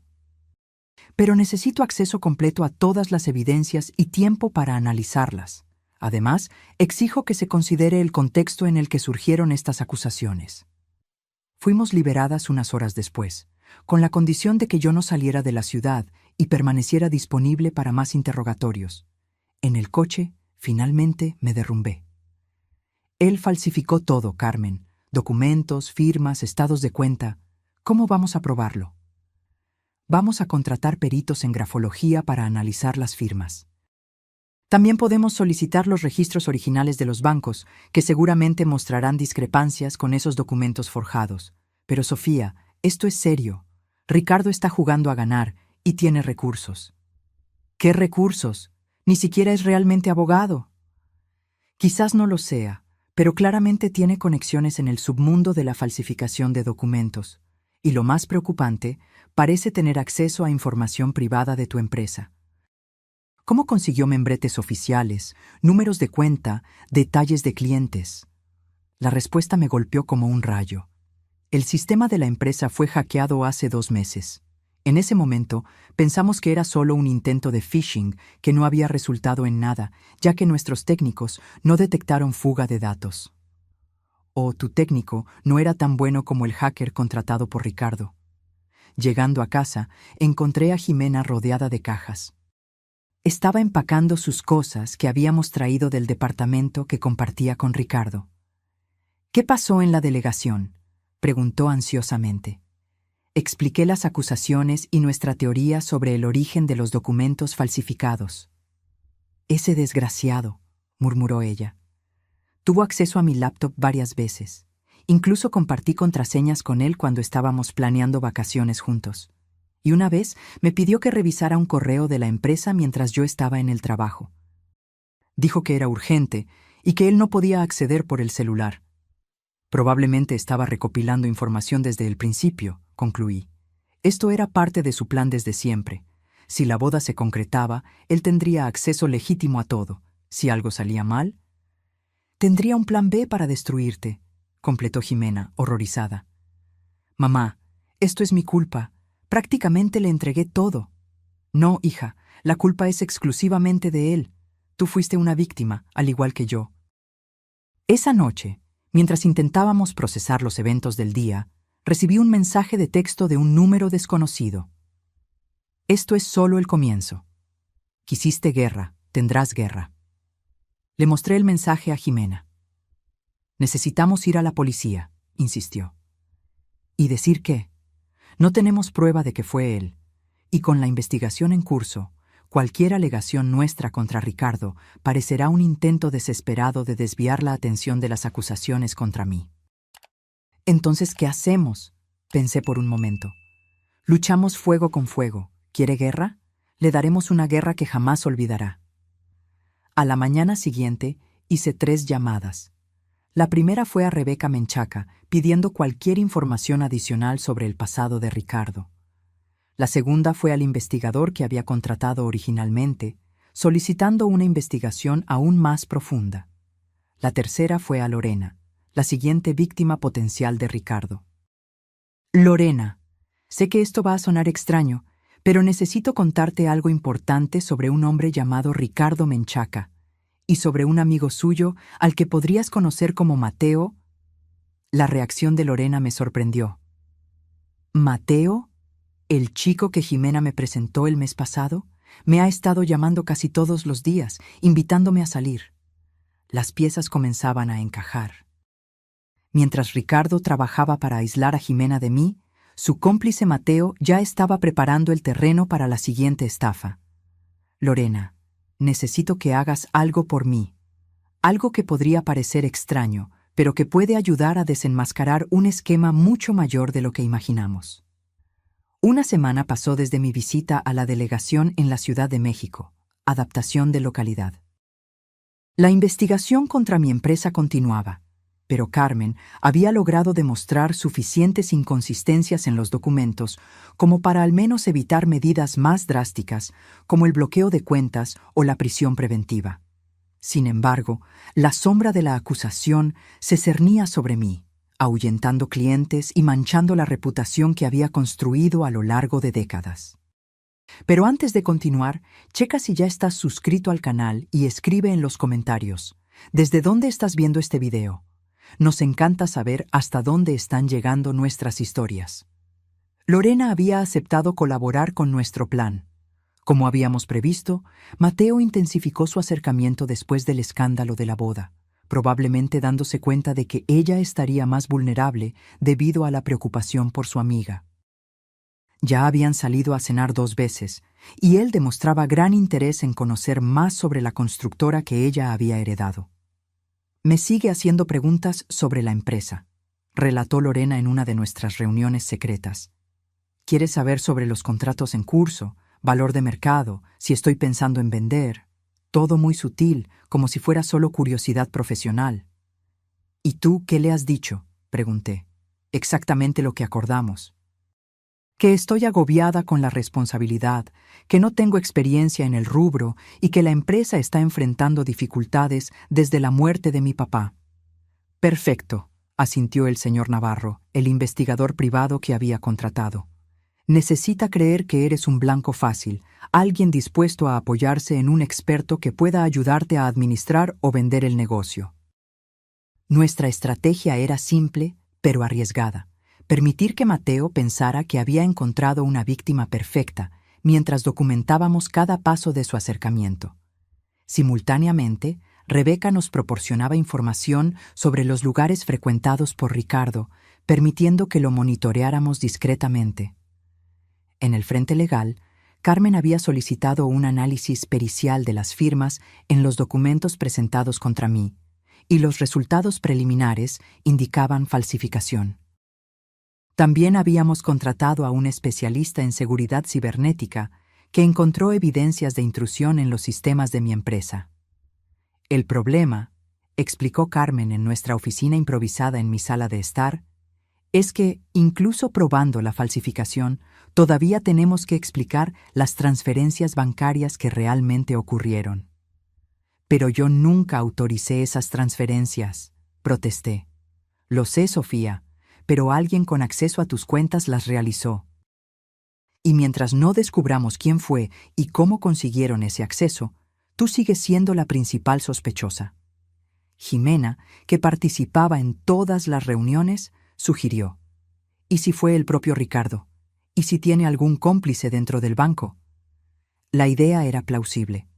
Pero necesito acceso completo a todas las evidencias y tiempo para analizarlas. Además, exijo que se considere el contexto en el que surgieron estas acusaciones. Fuimos liberadas unas horas después, con la condición de que yo no saliera de la ciudad y permaneciera disponible para más interrogatorios. En el coche, finalmente, me derrumbé. Él falsificó todo, Carmen. Documentos, firmas, estados de cuenta. ¿Cómo vamos a probarlo? Vamos a contratar peritos en grafología para analizar las firmas. También podemos solicitar los registros originales de los bancos, que seguramente mostrarán discrepancias con esos documentos forjados. Pero Sofía, esto es serio. Ricardo está jugando a ganar y tiene recursos. ¿Qué recursos? Ni siquiera es realmente abogado. Quizás no lo sea, pero claramente tiene conexiones en el submundo de la falsificación de documentos. Y lo más preocupante, parece tener acceso a información privada de tu empresa. ¿Cómo consiguió membretes oficiales, números de cuenta, detalles de clientes? La respuesta me golpeó como un rayo. El sistema de la empresa fue hackeado hace 2 meses. En ese momento, pensamos que era solo un intento de phishing que no había resultado en nada, ya que nuestros técnicos no detectaron fuga de datos. O tu técnico no era tan bueno como el hacker contratado por Ricardo. Llegando a casa, encontré a Jimena rodeada de cajas. Estaba empacando sus cosas que habíamos traído del departamento que compartía con Ricardo. ¿Qué pasó en la delegación?, preguntó ansiosamente. Expliqué las acusaciones y nuestra teoría sobre el origen de los documentos falsificados. Ese desgraciado, murmuró ella. Tuvo acceso a mi laptop varias veces. Incluso compartí contraseñas con él cuando estábamos planeando vacaciones juntos. Y una vez me pidió que revisara un correo de la empresa mientras yo estaba en el trabajo. Dijo que era urgente y que él no podía acceder por el celular. Probablemente estaba recopilando información desde el principio, concluí. Esto era parte de su plan desde siempre. Si la boda se concretaba, él tendría acceso legítimo a todo. Si algo salía mal, tendría un plan B para destruirte, completó Jimena, horrorizada. Mamá, esto es mi culpa. Prácticamente le entregué todo. No, hija, la culpa es exclusivamente de él. Tú fuiste una víctima, al igual que yo. Esa noche, mientras intentábamos procesar los eventos del día, recibí un mensaje de texto de un número desconocido. Esto es solo el comienzo. Quisiste guerra, tendrás guerra. Le mostré el mensaje a Jimena. Necesitamos ir a la policía, insistió. ¿Y decir qué? No tenemos prueba de que fue él, y con la investigación en curso, cualquier alegación nuestra contra Ricardo parecerá un intento desesperado de desviar la atención de las acusaciones contra mí. Entonces, ¿qué hacemos?, pensé por un momento. Luchamos fuego con fuego. ¿Quiere guerra? Le daremos una guerra que jamás olvidará. A la mañana siguiente hice 3 llamadas. La primera fue a Rebeca Menchaca, pidiendo cualquier información adicional sobre el pasado de Ricardo. La segunda fue al investigador que había contratado originalmente, solicitando una investigación aún más profunda. La tercera fue a Lorena, la siguiente víctima potencial de Ricardo. Lorena, sé que esto va a sonar extraño, pero necesito contarte algo importante sobre un hombre llamado Ricardo Menchaca, y sobre un amigo suyo al que podrías conocer como Mateo. La reacción de Lorena me sorprendió. ¿Mateo? ¿El chico que Jimena me presentó el mes pasado? Me ha estado llamando casi todos los días, invitándome a salir. Las piezas comenzaban a encajar. Mientras Ricardo trabajaba para aislar a Jimena de mí, su cómplice Mateo ya estaba preparando el terreno para la siguiente estafa. Lorena, necesito que hagas algo por mí. Algo que podría parecer extraño, pero que puede ayudar a desenmascarar un esquema mucho mayor de lo que imaginamos. Una semana pasó desde mi visita a la delegación en la Ciudad de México, adaptación de localidad. La investigación contra mi empresa continuaba, pero Carmen había logrado demostrar suficientes inconsistencias en los documentos como para al menos evitar medidas más drásticas, como el bloqueo de cuentas o la prisión preventiva. Sin embargo, la sombra de la acusación se cernía sobre mí, ahuyentando clientes y manchando la reputación que había construido a lo largo de décadas. Pero antes de continuar, checa si ya estás suscrito al canal y escribe en los comentarios ¿desde dónde estás viendo este video? Nos encanta saber hasta dónde están llegando nuestras historias. Lorena había aceptado colaborar con nuestro plan. Como habíamos previsto, Mateo intensificó su acercamiento después del escándalo de la boda, probablemente dándose cuenta de que ella estaría más vulnerable debido a la preocupación por su amiga. Ya habían salido a cenar 2 veces, y él demostraba gran interés en conocer más sobre la constructora que ella había heredado. Me sigue haciendo preguntas sobre la empresa, relató Lorena en una de nuestras reuniones secretas. Quiere saber sobre los contratos en curso, valor de mercado, si estoy pensando en vender. Todo muy sutil, como si fuera solo curiosidad profesional. ¿Y tú qué le has dicho?, pregunté. Exactamente lo que acordamos. Que estoy agobiada con la responsabilidad, que no tengo experiencia en el rubro y que la empresa está enfrentando dificultades desde la muerte de mi papá. Perfecto, asintió el señor Navarro, el investigador privado que había contratado. Necesita creer que eres un blanco fácil, alguien dispuesto a apoyarse en un experto que pueda ayudarte a administrar o vender el negocio. Nuestra estrategia era simple, pero arriesgada. Permitir que Mateo pensara que había encontrado una víctima perfecta, mientras documentábamos cada paso de su acercamiento. Simultáneamente, Rebeca nos proporcionaba información sobre los lugares frecuentados por Ricardo, permitiendo que lo monitoreáramos discretamente. En el frente legal, Carmen había solicitado un análisis pericial de las firmas en los documentos presentados contra mí, y los resultados preliminares indicaban falsificación. También habíamos contratado a un especialista en seguridad cibernética que encontró evidencias de intrusión en los sistemas de mi empresa. El problema, explicó Carmen en nuestra oficina improvisada en mi sala de estar, es que, incluso probando la falsificación, todavía tenemos que explicar las transferencias bancarias que realmente ocurrieron. Pero yo nunca autoricé esas transferencias, protesté. Lo sé, Sofía, pero alguien con acceso a tus cuentas las realizó. Y mientras no descubramos quién fue y cómo consiguieron ese acceso, tú sigues siendo la principal sospechosa. Jimena, que participaba en todas las reuniones, sugirió. ¿Y si fue el propio Ricardo? ¿Y si tiene algún cómplice dentro del banco? La idea era plausible.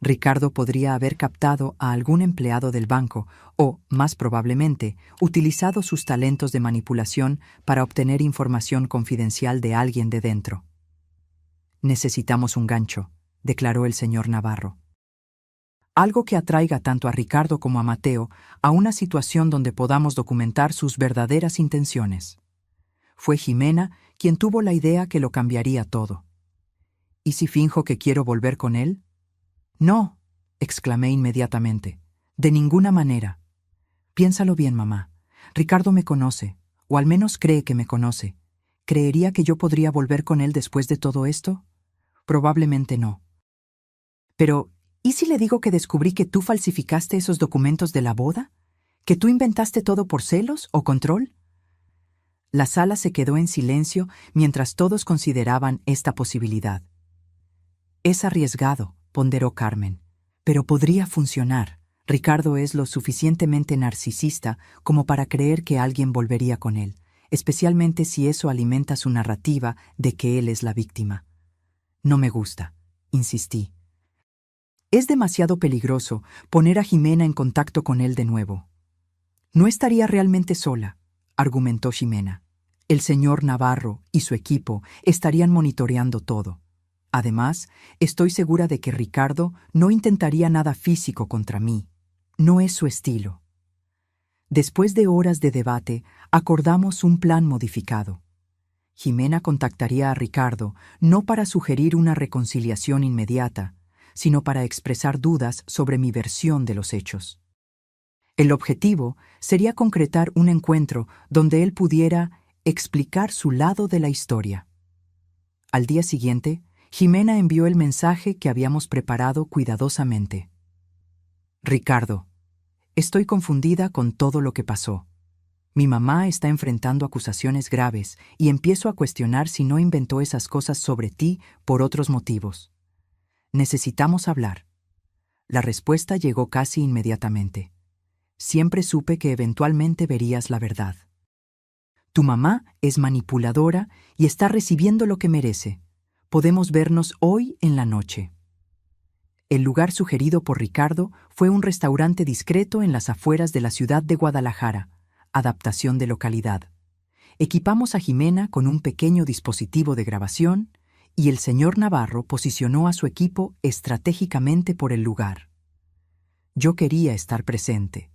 Ricardo podría haber captado a algún empleado del banco o, más probablemente, utilizado sus talentos de manipulación para obtener información confidencial de alguien de dentro. Necesitamos un gancho, declaró el señor Navarro. Algo que atraiga tanto a Ricardo como a Mateo a una situación donde podamos documentar sus verdaderas intenciones. Fue Jimena quien tuvo la idea que lo cambiaría todo. ¿Y si finjo que quiero volver con él? No, exclamé inmediatamente. De ninguna manera. Piénsalo bien, mamá. Ricardo me conoce, o al menos cree que me conoce. ¿Creería que yo podría volver con él después de todo esto? Probablemente no. Pero, ¿y si le digo que descubrí que tú falsificaste esos documentos de la boda? ¿Que tú inventaste todo por celos o control? La sala se quedó en silencio mientras todos consideraban esta posibilidad. Es arriesgado, ponderó Carmen, pero podría funcionar. Ricardo es lo suficientemente narcisista como para creer que alguien volvería con él, especialmente si eso alimenta su narrativa de que él es la víctima. No me gusta, insistí. Es demasiado peligroso poner a Jimena en contacto con él de nuevo. No estaría realmente sola, argumentó Jimena. El señor Navarro y su equipo estarían monitoreando todo. Además, estoy segura de que Ricardo no intentaría nada físico contra mí. No es su estilo. Después de horas de debate, acordamos un plan modificado. Jimena contactaría a Ricardo no para sugerir una reconciliación inmediata, sino para expresar dudas sobre mi versión de los hechos. El objetivo sería concretar un encuentro donde él pudiera explicar su lado de la historia. Al día siguiente, Jimena envió el mensaje que habíamos preparado cuidadosamente. Ricardo, estoy confundida con todo lo que pasó. Mi mamá está enfrentando acusaciones graves y empiezo a cuestionar si no inventó esas cosas sobre ti por otros motivos. Necesitamos hablar. La respuesta llegó casi inmediatamente. Siempre supe que eventualmente verías la verdad. Tu mamá es manipuladora y está recibiendo lo que merece. Podemos vernos hoy en la noche. El lugar sugerido por Ricardo fue un restaurante discreto en las afueras de la ciudad de Guadalajara, adaptación de localidad. equipamos a Jimena con un pequeño dispositivo de grabación y el señor Navarro posicionó a su equipo estratégicamente por el lugar. Yo quería estar presente,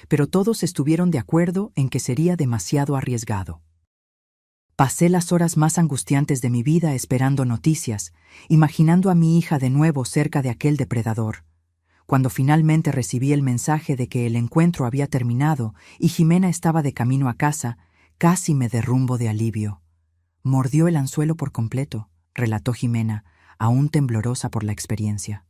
pero todos estuvieron de acuerdo en que sería demasiado arriesgado. Pasé las horas más angustiantes de mi vida esperando noticias, imaginando a mi hija de nuevo cerca de aquel depredador. Cuando finalmente recibí el mensaje de que el encuentro había terminado y Jimena estaba de camino a casa, casi me derrumbo de alivio. Mordió el anzuelo por completo, relató Jimena, aún temblorosa por la experiencia.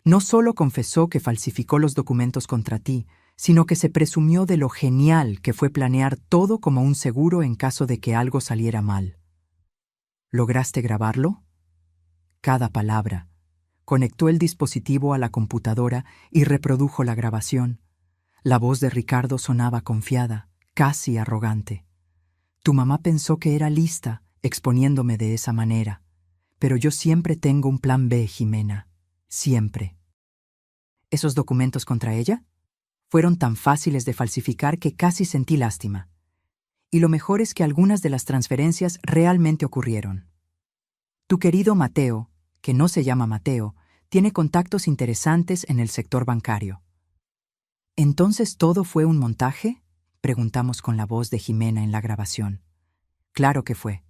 No solo confesó que falsificó los documentos contra ti, sino que se presumió de lo genial que fue planear todo como un seguro en caso de que algo saliera mal. ¿Lograste grabarlo? Cada palabra. Conectó el dispositivo a la computadora y reprodujo la grabación. La voz de Ricardo sonaba confiada, casi arrogante. Tu mamá pensó que era lista, exponiéndome de esa manera. Pero yo siempre tengo un plan B, Jimena. Siempre. ¿Esos documentos contra ella? Fueron tan fáciles de falsificar que casi sentí lástima. Y lo mejor es que algunas de las transferencias realmente ocurrieron. Tu querido Mateo, que no se llama Mateo, tiene contactos interesantes en el sector bancario. ¿Entonces todo fue un montaje?, preguntamos con la voz de Jimena en la grabación. Claro que fue.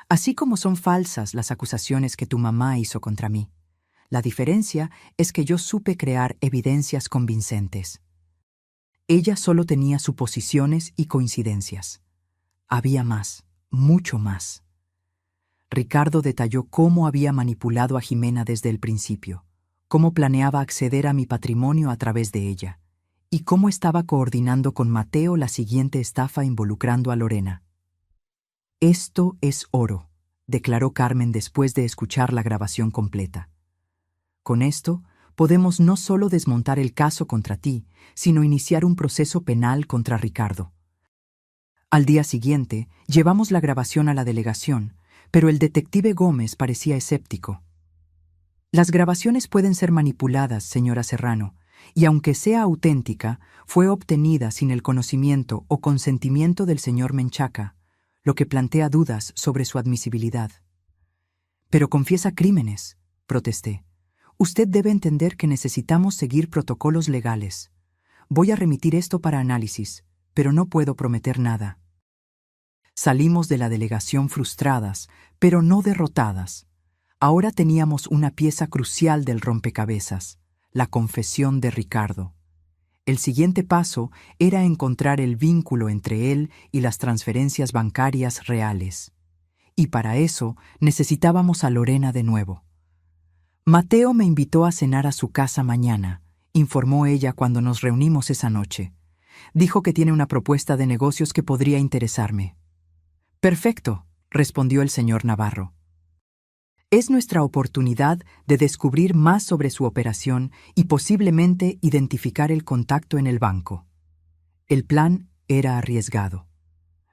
Así como son falsas las acusaciones que tu mamá hizo contra mí. La diferencia es que yo supe crear evidencias convincentes. Ella solo tenía suposiciones y coincidencias. Había más, mucho más. Ricardo detalló cómo había manipulado a Jimena desde el principio, cómo planeaba acceder a mi patrimonio a través de ella, y cómo estaba coordinando con Mateo la siguiente estafa involucrando a Lorena. Esto es oro, declaró Carmen después de escuchar la grabación completa. Con esto, podemos no solo desmontar el caso contra ti, sino iniciar un proceso penal contra Ricardo. Al día siguiente, llevamos la grabación a la delegación, pero el detective Gómez parecía escéptico. Las grabaciones pueden ser manipuladas, señora Serrano, y aunque sea auténtica, fue obtenida sin el conocimiento o consentimiento del señor Menchaca, lo que plantea dudas sobre su admisibilidad. Pero confiesa crímenes, protesté. Usted debe entender que necesitamos seguir protocolos legales. Voy a remitir esto para análisis, pero no puedo prometer nada. Salimos de la delegación frustradas, pero no derrotadas. Ahora teníamos una pieza crucial del rompecabezas, la confesión de Ricardo. El siguiente paso era encontrar el vínculo entre él y las transferencias bancarias reales. Y para eso necesitábamos a Lorena de nuevo. Mateo me invitó a cenar a su casa mañana, informó ella cuando nos reunimos esa noche. Dijo que tiene una propuesta de negocios que podría interesarme. Perfecto, respondió el señor Navarro. Es nuestra oportunidad de descubrir más sobre su operación y posiblemente identificar el contacto en el banco. El plan era arriesgado.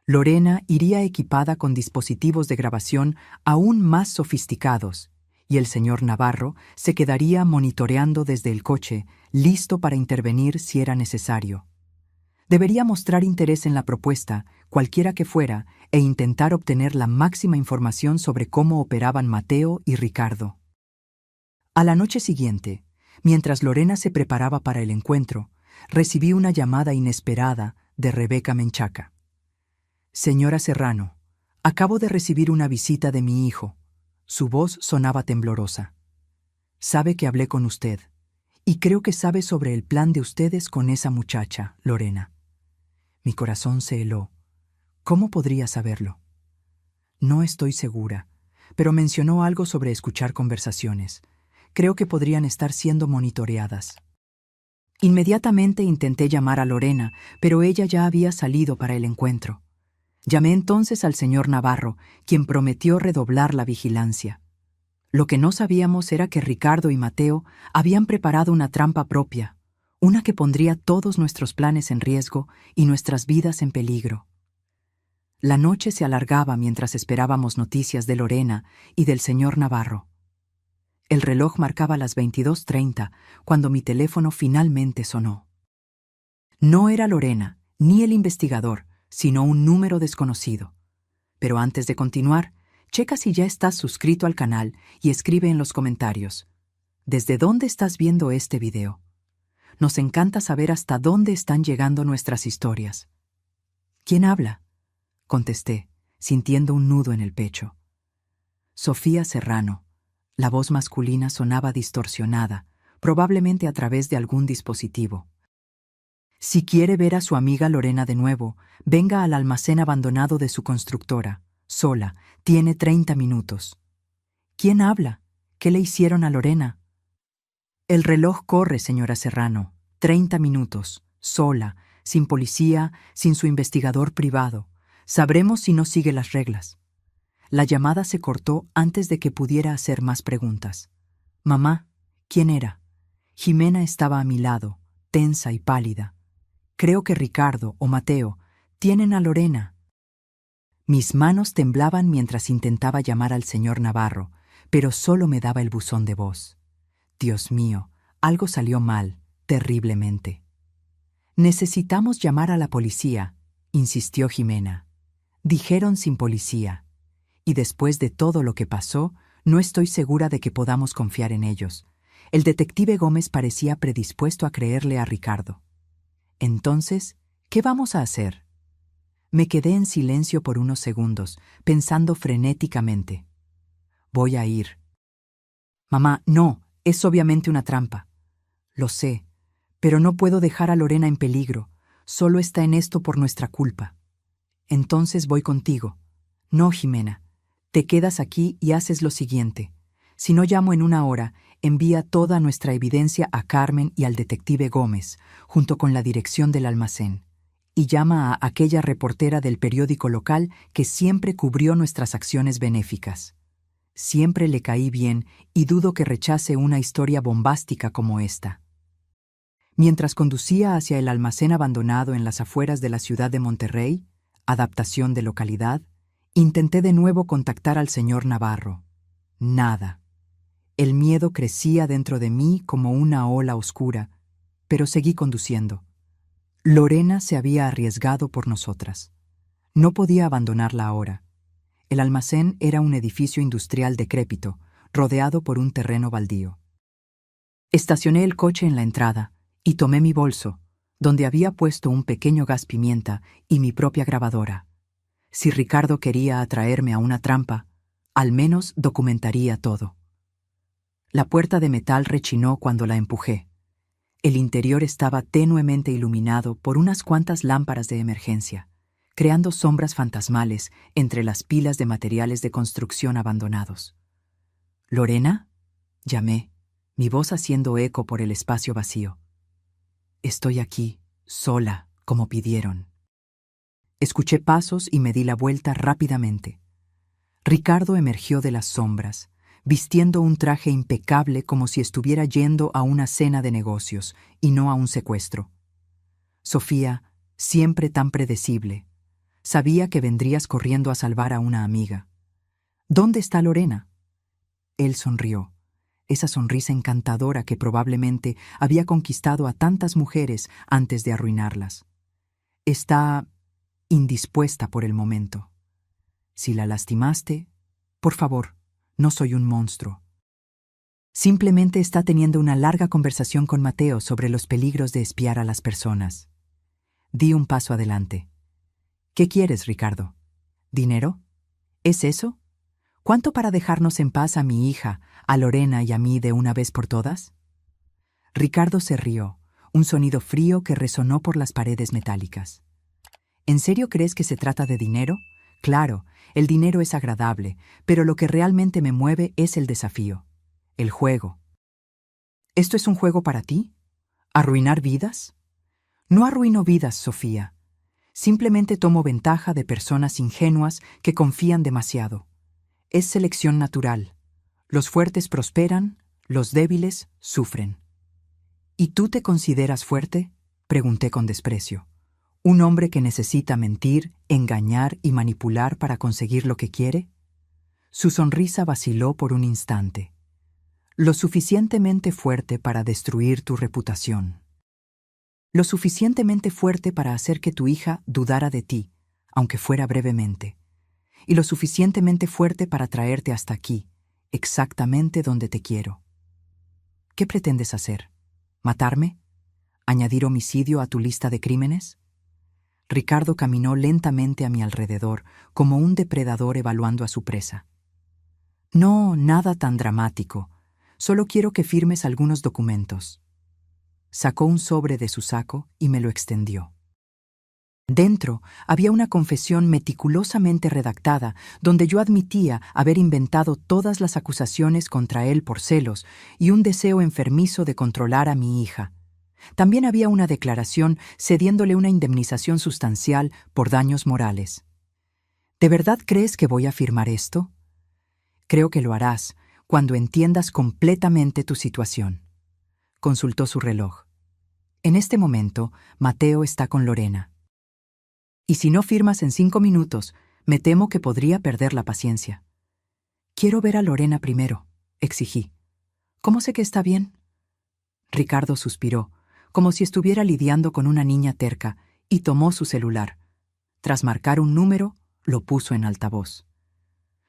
Lorena iría equipada con dispositivos de grabación aún más sofisticados, y el señor Navarro se quedaría monitoreando desde el coche, listo para intervenir si era necesario. Debería mostrar interés en la propuesta, cualquiera que fuera, e intentar obtener la máxima información sobre cómo operaban Mateo y Ricardo. A la noche siguiente, mientras Lorena se preparaba para el encuentro, recibí una llamada inesperada de Rebeca Menchaca. Señora Serrano, acabo de recibir una visita de mi hijo. Su voz sonaba temblorosa. Sabe que hablé con usted, y creo que sabe sobre el plan de ustedes con esa muchacha, Lorena. Mi corazón se heló. ¿Cómo podría saberlo? No estoy segura, pero mencionó algo sobre escuchar conversaciones. Creo que podrían estar siendo monitoreadas. Inmediatamente intenté llamar a Lorena, pero ella ya había salido para el encuentro. Llamé entonces al señor Navarro, quien prometió redoblar la vigilancia. Lo que no sabíamos era que Ricardo y Mateo habían preparado una trampa propia, una que pondría todos nuestros planes en riesgo y nuestras vidas en peligro. La noche se alargaba mientras esperábamos noticias de Lorena y del señor Navarro. El reloj marcaba las 22:30 cuando mi teléfono finalmente sonó. No era Lorena, ni el investigador, sino un número desconocido. Pero antes de continuar, checa si ya estás suscrito al canal y escribe en los comentarios: ¿desde dónde estás viendo este video? Nos encanta saber hasta dónde están llegando nuestras historias. ¿Quién habla?, contesté, sintiendo un nudo en el pecho. Sofía Serrano. La voz masculina sonaba distorsionada, probablemente a través de algún dispositivo. Si quiere ver a su amiga Lorena de nuevo, venga al almacén abandonado de su constructora. Sola, tiene 30 minutos. ¿Quién habla? ¿Qué le hicieron a Lorena? El reloj corre, señora Serrano. 30 minutos, sola, sin policía, sin su investigador privado. Sabremos si no sigue las reglas. La llamada se cortó antes de que pudiera hacer más preguntas. Mamá, ¿quién era? Jimena estaba a mi lado, tensa y pálida. Creo que Ricardo o Mateo tienen a Lorena. Mis manos temblaban mientras intentaba llamar al señor Navarro, pero solo me daba el buzón de voz. Dios mío, algo salió mal, terriblemente. Necesitamos llamar a la policía, insistió Jimena. Dijeron sin policía. Y después de todo lo que pasó, no estoy segura de que podamos confiar en ellos. El detective Gómez parecía predispuesto a creerle a Ricardo. Entonces, ¿qué vamos a hacer? Me quedé en silencio por unos segundos, pensando frenéticamente. Voy a ir. Mamá, no, es obviamente una trampa. Lo sé, pero no puedo dejar a Lorena en peligro. Solo está en esto por nuestra culpa. Entonces voy contigo. No, Jimena. Te quedas aquí y haces lo siguiente. Si no llamo en una hora, envía toda nuestra evidencia a Carmen y al detective Gómez, junto con la dirección del almacén. Y llama a aquella reportera del periódico local que siempre cubrió nuestras acciones benéficas. Siempre le caí bien y dudo que rechace una historia bombástica como esta. Mientras conducía hacia el almacén abandonado en las afueras de la ciudad de Monterrey, adaptación de localidad, intenté de nuevo contactar al señor Navarro. Nada. El miedo crecía dentro de mí como una ola oscura, pero seguí conduciendo. Lorena se había arriesgado por nosotras. No podía abandonarla ahora. El almacén era un edificio industrial decrépito, rodeado por un terreno baldío. Estacioné el coche en la entrada y tomé mi bolso, donde había puesto un pequeño gas pimienta y mi propia grabadora. Si Ricardo quería atraerme a una trampa, al menos documentaría todo. La puerta de metal rechinó cuando la empujé. El interior estaba tenuemente iluminado por unas cuantas lámparas de emergencia, creando sombras fantasmales entre las pilas de materiales de construcción abandonados. ¿Lorena?, llamé, mi voz haciendo eco por el espacio vacío. Estoy aquí, sola, como pidieron. Escuché pasos y me di la vuelta rápidamente. Ricardo emergió de las sombras, vistiendo un traje impecable como si estuviera yendo a una cena de negocios y no a un secuestro. Sofía, siempre tan predecible, sabía que vendrías corriendo a salvar a una amiga. ¿Dónde está Lorena? Él sonrió, esa sonrisa encantadora que probablemente había conquistado a tantas mujeres antes de arruinarlas. Está indispuesta por el momento. Si la lastimaste, por favor, no soy un monstruo. Simplemente está teniendo una larga conversación con Mateo sobre los peligros de espiar a las personas. Di un paso adelante. ¿Qué quieres, Ricardo? ¿Dinero? ¿Es eso? ¿Cuánto para dejarnos en paz a mi hija, a Lorena y a mí de una vez por todas? Ricardo se rió, un sonido frío que resonó por las paredes metálicas. ¿En serio crees que se trata de dinero? Claro, el dinero es agradable, pero lo que realmente me mueve es el desafío, el juego. ¿Esto es un juego para ti? ¿Arruinar vidas? No arruino vidas, Sofía. Simplemente tomo ventaja de personas ingenuas que confían demasiado. Es selección natural. Los fuertes prosperan, los débiles sufren. ¿Y tú te consideras fuerte?, pregunté con desprecio. ¿Un hombre que necesita mentir, engañar y manipular para conseguir lo que quiere? Su sonrisa vaciló por un instante. Lo suficientemente fuerte para destruir tu reputación. Lo suficientemente fuerte para hacer que tu hija dudara de ti, aunque fuera brevemente, y lo suficientemente fuerte para traerte hasta aquí, exactamente donde te quiero. ¿Qué pretendes hacer? ¿Matarme? ¿Añadir homicidio a tu lista de crímenes? Ricardo caminó lentamente a mi alrededor, como un depredador evaluando a su presa. No, nada tan dramático. Solo quiero que firmes algunos documentos. Sacó un sobre de su saco y me lo extendió. Dentro había una confesión meticulosamente redactada donde yo admitía haber inventado todas las acusaciones contra él por celos y un deseo enfermizo de controlar a mi hija. También había una declaración cediéndole una indemnización sustancial por daños morales. ¿De verdad crees que voy a firmar esto? Creo que lo harás cuando entiendas completamente tu situación. Consultó su reloj. En este momento, Mateo está con Lorena. Y si no firmas en 5 minutos, me temo que podría perder la paciencia. Quiero ver a Lorena primero, exigí. ¿Cómo sé que está bien? Ricardo suspiró, como si estuviera lidiando con una niña terca, y tomó su celular. Tras marcar un número, lo puso en altavoz.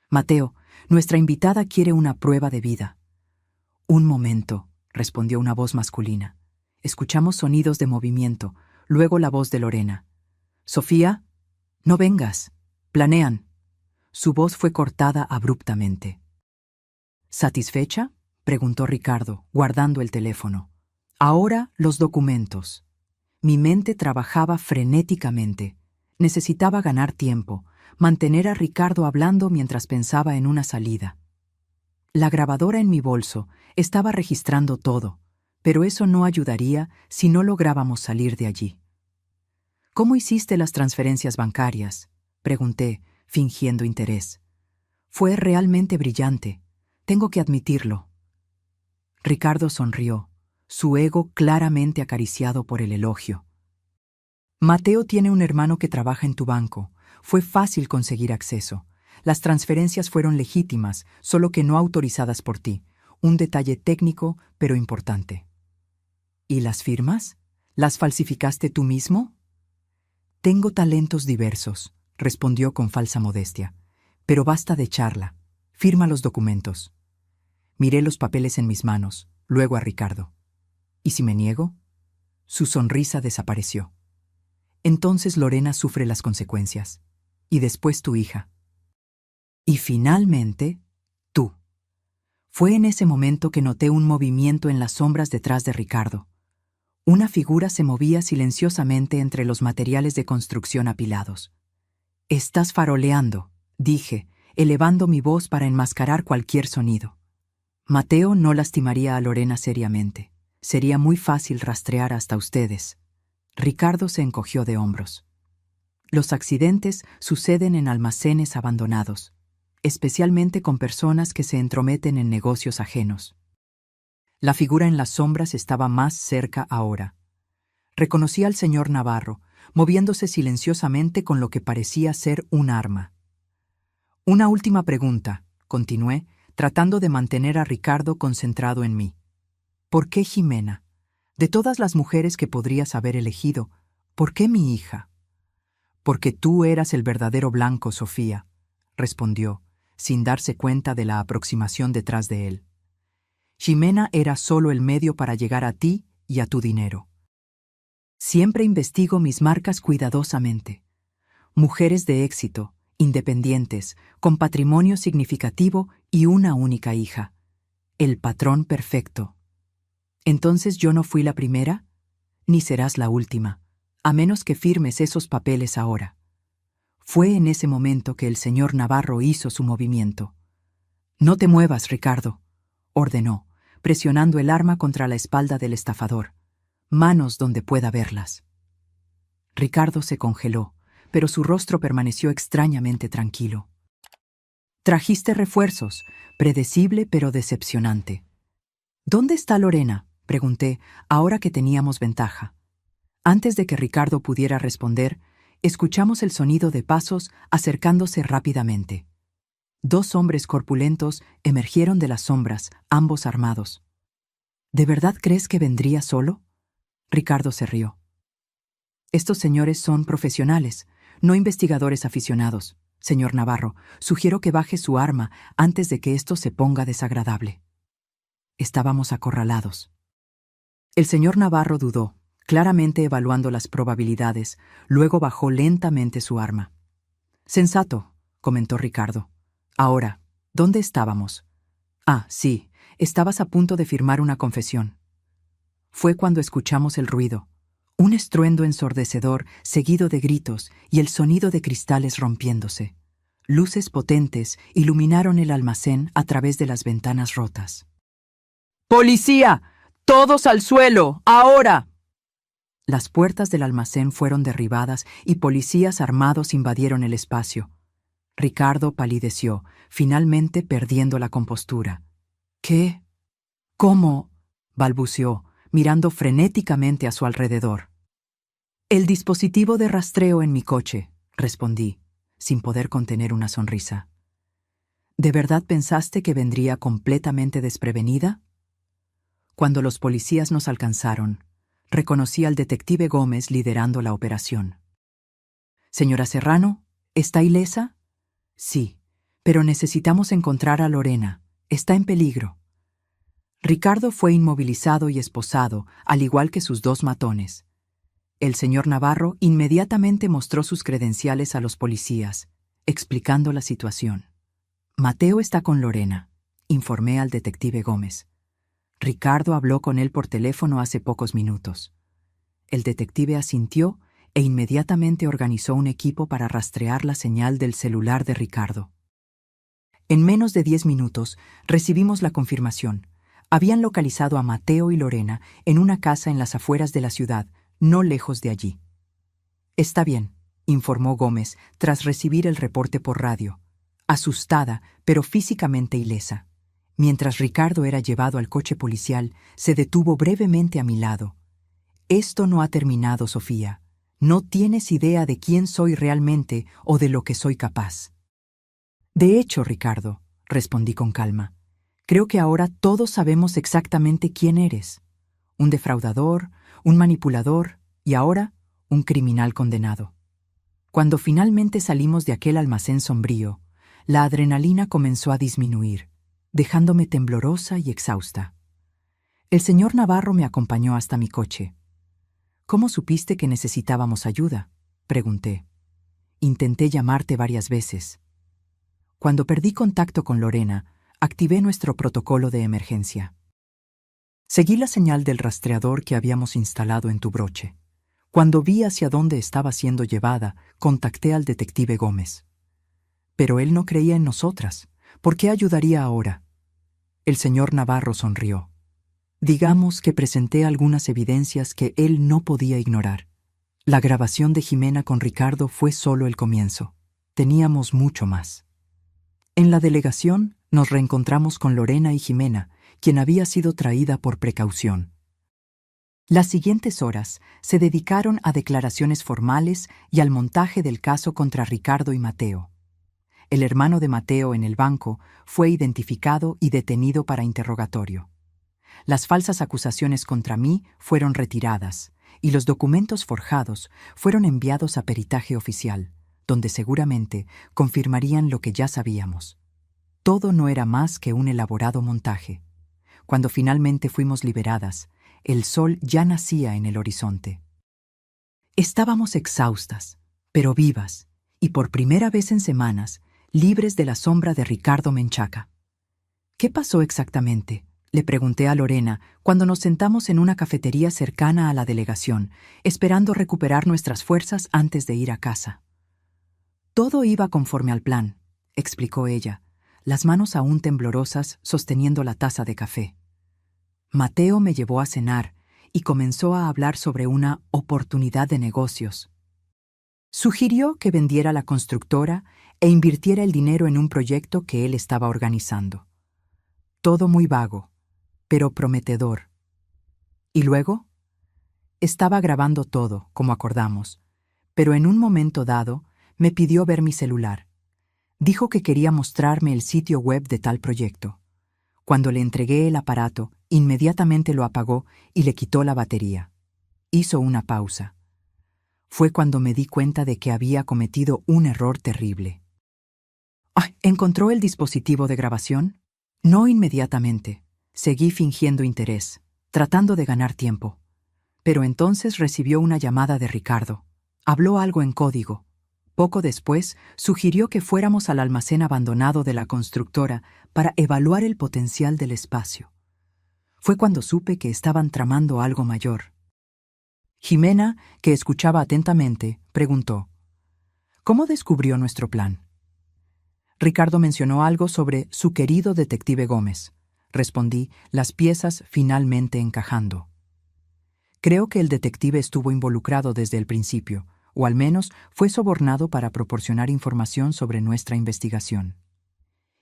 Mateo, nuestra invitada quiere una prueba de vida. Un momento, respondió una voz masculina. Escuchamos sonidos de movimiento, luego la voz de Lorena. Sofía, no vengas. Planean. Su voz fue cortada abruptamente. ¿Satisfecha? Preguntó Ricardo, guardando el teléfono. Ahora los documentos. Mi mente trabajaba frenéticamente. Necesitaba ganar tiempo, mantener a Ricardo hablando mientras pensaba en una salida. La grabadora en mi bolso estaba registrando todo, pero eso no ayudaría si no lográbamos salir de allí. ¿Cómo hiciste las transferencias bancarias?, pregunté, fingiendo interés. Fue realmente brillante, tengo que admitirlo. Ricardo sonrió, su ego claramente acariciado por el elogio. Mateo tiene un hermano que trabaja en tu banco. Fue fácil conseguir acceso. Las transferencias fueron legítimas, solo que no autorizadas por ti. Un detalle técnico, pero importante. ¿Y las firmas? ¿Las falsificaste tú mismo? Tengo talentos diversos, respondió con falsa modestia. Pero basta de charla. Firma los documentos. Miré los papeles en mis manos, luego a Ricardo. ¿Y si me niego? Su sonrisa desapareció. Entonces Lorena sufre las consecuencias. Y después tu hija. Y finalmente, tú. Fue en ese momento que noté un movimiento en las sombras detrás de Ricardo. Una figura se movía silenciosamente entre los materiales de construcción apilados. «Estás faroleando», dije, elevando mi voz para enmascarar cualquier sonido. Mateo no lastimaría a Lorena seriamente. Sería muy fácil rastrear hasta ustedes. Ricardo se encogió de hombros. Los accidentes suceden en almacenes abandonados, especialmente con personas que se entrometen en negocios ajenos. La figura en las sombras estaba más cerca ahora. Reconocí al señor Navarro, moviéndose silenciosamente con lo que parecía ser un arma. Una última pregunta, continué, tratando de mantener a Ricardo concentrado en mí. ¿Por qué Jimena? De todas las mujeres que podrías haber elegido, ¿por qué mi hija? Porque tú eras el verdadero blanco, Sofía, respondió, sin darse cuenta de la aproximación detrás de él. Jimena era solo el medio para llegar a ti y a tu dinero. Siempre investigo mis marcas cuidadosamente. Mujeres de éxito, independientes, con patrimonio significativo y una única hija. El patrón perfecto. ¿Entonces yo no fui la primera? Ni serás la última, a menos que firmes esos papeles ahora. Fue en ese momento que el señor Navarro hizo su movimiento. «No te muevas, Ricardo», ordenó, presionando el arma contra la espalda del estafador. «Manos donde pueda verlas». Ricardo se congeló, pero su rostro permaneció extrañamente tranquilo. «Trajiste refuerzos», predecible pero decepcionante. «¿Dónde está Lorena?», pregunté, ahora que teníamos ventaja. Antes de que Ricardo pudiera responder, escuchamos el sonido de pasos acercándose rápidamente. 2 hombres corpulentos emergieron de las sombras, ambos armados. ¿De verdad crees que vendría solo? Ricardo se rió. Estos señores son profesionales. no investigadores aficionados. Señor Navarro, sugiero que baje su arma antes de que esto se ponga desagradable. Estábamos acorralados. El señor Navarro dudó, claramente evaluando las probabilidades, luego bajó lentamente su arma. Sensato, comentó Ricardo. Ahora, ¿dónde estábamos? Ah, sí, estabas a punto de firmar una confesión. Fue cuando escuchamos el ruido, un estruendo ensordecedor seguido de gritos y el sonido de cristales rompiéndose. Luces potentes iluminaron el almacén a través de las ventanas rotas. ¡Policía! ¡Todos al suelo! ¡Ahora! Las puertas del almacén fueron derribadas y policías armados invadieron el espacio. Ricardo palideció, finalmente perdiendo la compostura. ¿Qué? ¿Cómo? Balbuceó, mirando frenéticamente a su alrededor. El dispositivo de rastreo en mi coche, respondí, sin poder contener una sonrisa. ¿De verdad pensaste que vendría completamente desprevenida? Cuando los policías nos alcanzaron, reconocí al detective Gómez liderando la operación. «Señora Serrano, ¿está ilesa?» «Sí, pero necesitamos encontrar a Lorena. Está en peligro». Ricardo fue inmovilizado y esposado, al igual que sus dos matones. El señor Navarro inmediatamente mostró sus credenciales a los policías, explicando la situación. «Mateo está con Lorena», informé al detective Gómez. Ricardo habló con él por teléfono hace pocos minutos. El detective asintió e inmediatamente organizó un equipo para rastrear la señal del celular de Ricardo. En menos de 10 minutos recibimos la confirmación. Habían localizado a Mateo y Lorena en una casa en las afueras de la ciudad, no lejos de allí. «Está bien», informó Gómez tras recibir el reporte por radio, asustada pero físicamente ilesa. Mientras Ricardo era llevado al coche policial, se detuvo brevemente a mi lado. «Esto no ha terminado, Sofía. No tienes idea de quién soy realmente o de lo que soy capaz». «De hecho, Ricardo», respondí con calma, «creo que ahora todos sabemos exactamente quién eres. Un defraudador, un manipulador y ahora un criminal condenado». Cuando finalmente salimos de aquel almacén sombrío, la adrenalina comenzó a disminuir, dejándome temblorosa y exhausta. El señor Navarro me acompañó hasta mi coche. «¿Cómo supiste que necesitábamos ayuda?», pregunté. «Intenté llamarte varias veces». Cuando perdí contacto con Lorena, activé nuestro protocolo de emergencia. Seguí la señal del rastreador que habíamos instalado en tu broche. Cuando vi hacia dónde estaba siendo llevada, contacté al detective Gómez. Pero él no creía en nosotras. ¿Por qué ayudaría ahora? El señor Navarro sonrió. Digamos que presenté algunas evidencias que él no podía ignorar. La grabación de Jimena con Ricardo fue solo el comienzo. Teníamos mucho más. En la delegación nos reencontramos con Lorena y Jimena, quien había sido traída por precaución. Las siguientes horas se dedicaron a declaraciones formales y al montaje del caso contra Ricardo y Mateo. El hermano de Mateo en el banco fue identificado y detenido para interrogatorio. Las falsas acusaciones contra mí fueron retiradas y los documentos forjados fueron enviados a peritaje oficial, donde seguramente confirmarían lo que ya sabíamos. Todo no era más que un elaborado montaje. Cuando finalmente fuimos liberadas, el sol ya nacía en el horizonte. Estábamos exhaustas, pero vivas, y por primera vez en semanas, libres de la sombra de Ricardo Menchaca. «¿Qué pasó exactamente?», le pregunté a Lorena cuando nos sentamos en una cafetería cercana a la delegación, esperando recuperar nuestras fuerzas antes de ir a casa. «Todo iba conforme al plan», explicó ella, las manos aún temblorosas sosteniendo la taza de café. «Mateo me llevó a cenar y comenzó a hablar sobre una oportunidad de negocios. Sugirió que vendiera la constructora e invirtiera el dinero en un proyecto que él estaba organizando. Todo muy vago, pero prometedor. ¿Y luego? Estaba grabando todo, como acordamos, pero en un momento dado me pidió ver mi celular. Dijo que quería mostrarme el sitio web de tal proyecto. Cuando le entregué el aparato, inmediatamente lo apagó y le quitó la batería. Hizo una pausa. Fue cuando me di cuenta de que había cometido un error terrible. ¿Encontró el dispositivo de grabación? No inmediatamente. Seguí fingiendo interés, tratando de ganar tiempo. Pero entonces recibió una llamada de Ricardo. Habló algo en código. Poco después, sugirió que fuéramos al almacén abandonado de la constructora para evaluar el potencial del espacio. Fue cuando supe que estaban tramando algo mayor. Jimena, que escuchaba atentamente, preguntó: ¿Cómo descubrió nuestro plan? Ricardo mencionó algo sobre su querido detective Gómez. Respondí, las piezas finalmente encajando. Creo que el detective estuvo involucrado desde el principio, o al menos fue sobornado para proporcionar información sobre nuestra investigación.